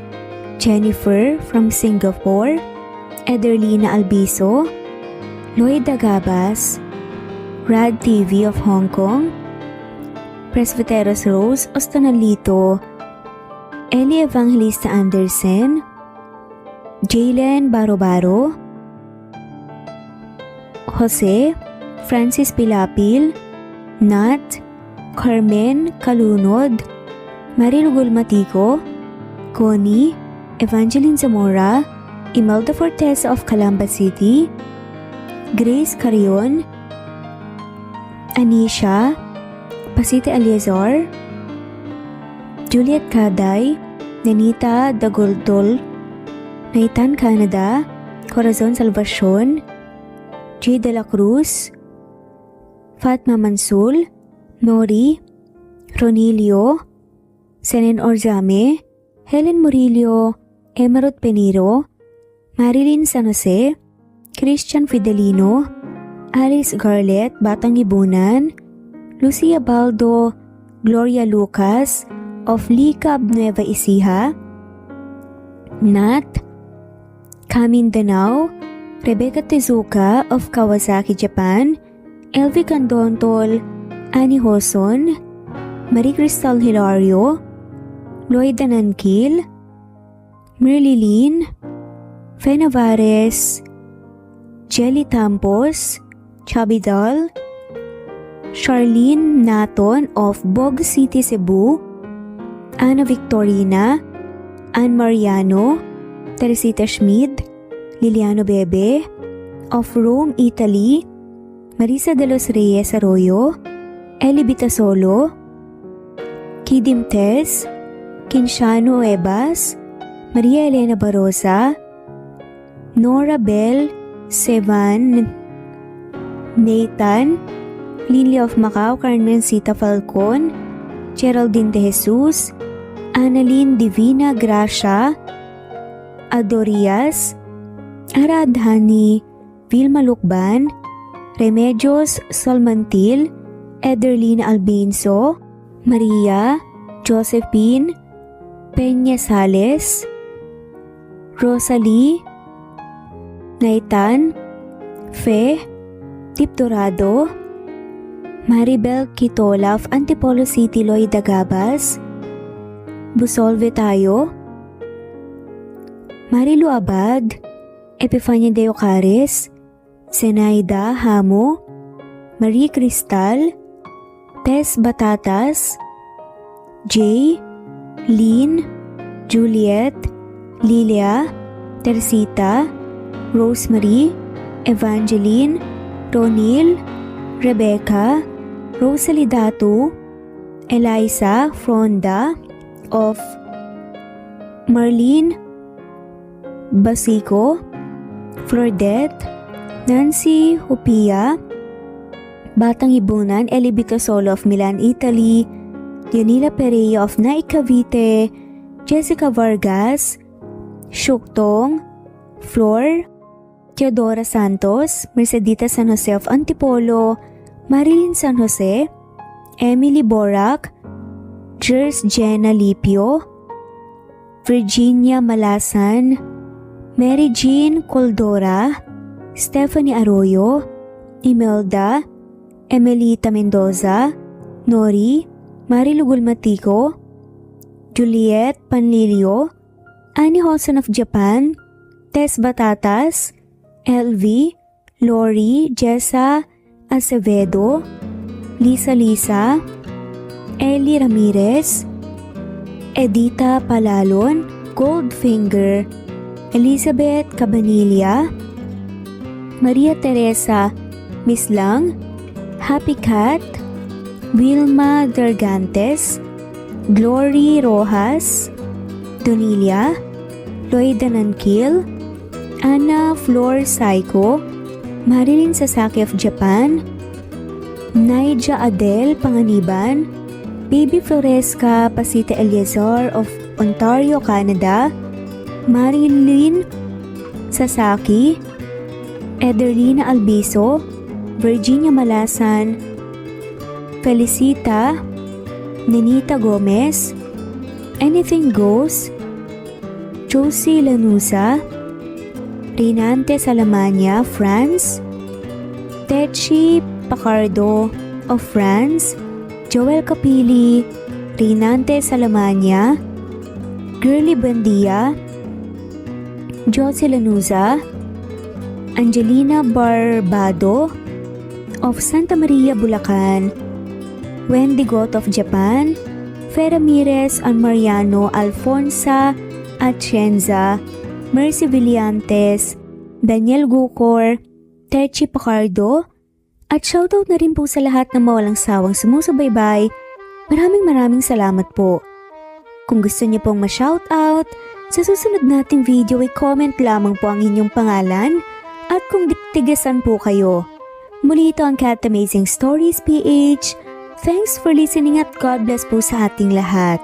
Jennifer from Singapore, Ederlina Albiso, Lloyd Dagabas, Rad TV of Hong Kong, Presbyteros Rose Ostanalito, Ellie Evangelista Anderson, Jalen Barobaro, Jose, Francis Pilapil, Nat, Carmen Kalunod, Maril Gulmatico, Connie, Evangeline Zamora, Imelda Fortes of Calamba City, Grace Carion, Anisha, Pasite Aliazar, Juliet Kaday, Nanita Dagoldol, Nathan Canada, Corazon Salvacion, J. De La Cruz, Fatma Mansul, Nori, Ronilio, Senen Orzame, Helen Murillo, Emerald Peniro, Marilyn San Jose, Christian Fidelino, Alice Garlet, Batang Ibunan, Lucia Baldo, Gloria Lucas of Licab Nueva Ecija, Nat, Kamin Danao, Rebecca Tezuka of Kawasaki, Japan, Elvi Candontol, Annie Hoson, Marie Cristal Hilario, Lloyd Danankil, Merlilin, Fenavares, Jelly Tampos, Chubby Doll, Charlene Naton of Bog City, Cebu, Ana Victorina, Ann Mariano, Teresita Schmid, Liliano Bebe of Rome, Italy, Marisa de los Reyes Arroyo, Eli Bitasolo, Kidim Tez, Kinshano Ebas, Maria Elena Barosa, Nora Bell Sevan, Nathan, Lily of Macau, Carmencita Falcon, Geraldine De Jesus, Annalyn Divina Gracia, Adorias, Aradhani, Vilma Lukban, Remedios Salmantil, Ederlina Albinso, Maria, Josephine, Peña Sales, Rosalie, Naitan, Fe, Tip Dorado, Maribel Quitola of Antipolo City, Lloyd Agabas, Busolve Tayo, Marilu Abad, Epifania de Ocares, Zenaida Hamo, Marie Cristal, Tess Batatas, Jay, Lynn, Juliet, Lilia, Teresita, Rosemary, Evangeline, Ronil, Rebecca, Rosalie Datu, Eliza Fronda of Marlene Basico, Flordette, Nancy Hupia, Batang Ibunan, Eli Bitasolo of Milan, Italy, Dionila Pereira of Naik Cavite, Jessica Vargas, Shuktong, Flor, Teodora Santos, Mercedita San Jose of Antipolo, Marilyn San Jose, Emily Borac, Jers Jenna Lipio, Virginia Malasan, Mary Jean Coldora, Stephanie Arroyo, Imelda, Emelita Mendoza, Nori, Marilu Gulmatico, Juliet Panlilio, Annie Hosen of Japan, Tess Batatas, LV, Lori, Jessa Acevedo, Lisa, Ellie Ramirez, Edita Palalon, Goldfinger, Elizabeth Cabanilla, Maria Teresa Mislang, Happy Cat, Wilma Dergantes, Glory Rojas, Donilia, Loida Nankil, Anna Flor Saiko, Marilyn Sasaki of Japan, Naija Adele Panganiban, Baby Floresca Pasita Eleazar of Ontario, Canada, Marilyn Sasaki, Ederlina Albiso, Virginia Malasan, Felicita, Nenita Gomez, Anything Goes, Josie Lanusa, Rinante Salamania, France, Techi Pacardo of France, Joel Capili, Rinante Salamania, Girly Bandia, Josie Lanusa, Angelina Barbado of Santa Maria, Bulacan, Wendy Got of Japan, Fe Ramirez and Mariano Alfonsa Atienza, Mercy Villantes, Daniel Gucor, Techi Pacardo, at shoutout na rin po sa lahat ng mawalang sawang sumusubaybay. Maraming salamat po. Kung gusto niyo pong ma-shoutout, sa susunod nating video ay comment lamang po ang inyong pangalan at kung tigasan po kayo. Muli ito ang Cat Amazing Stories PH. Thanks for listening at God bless po sa ating lahat.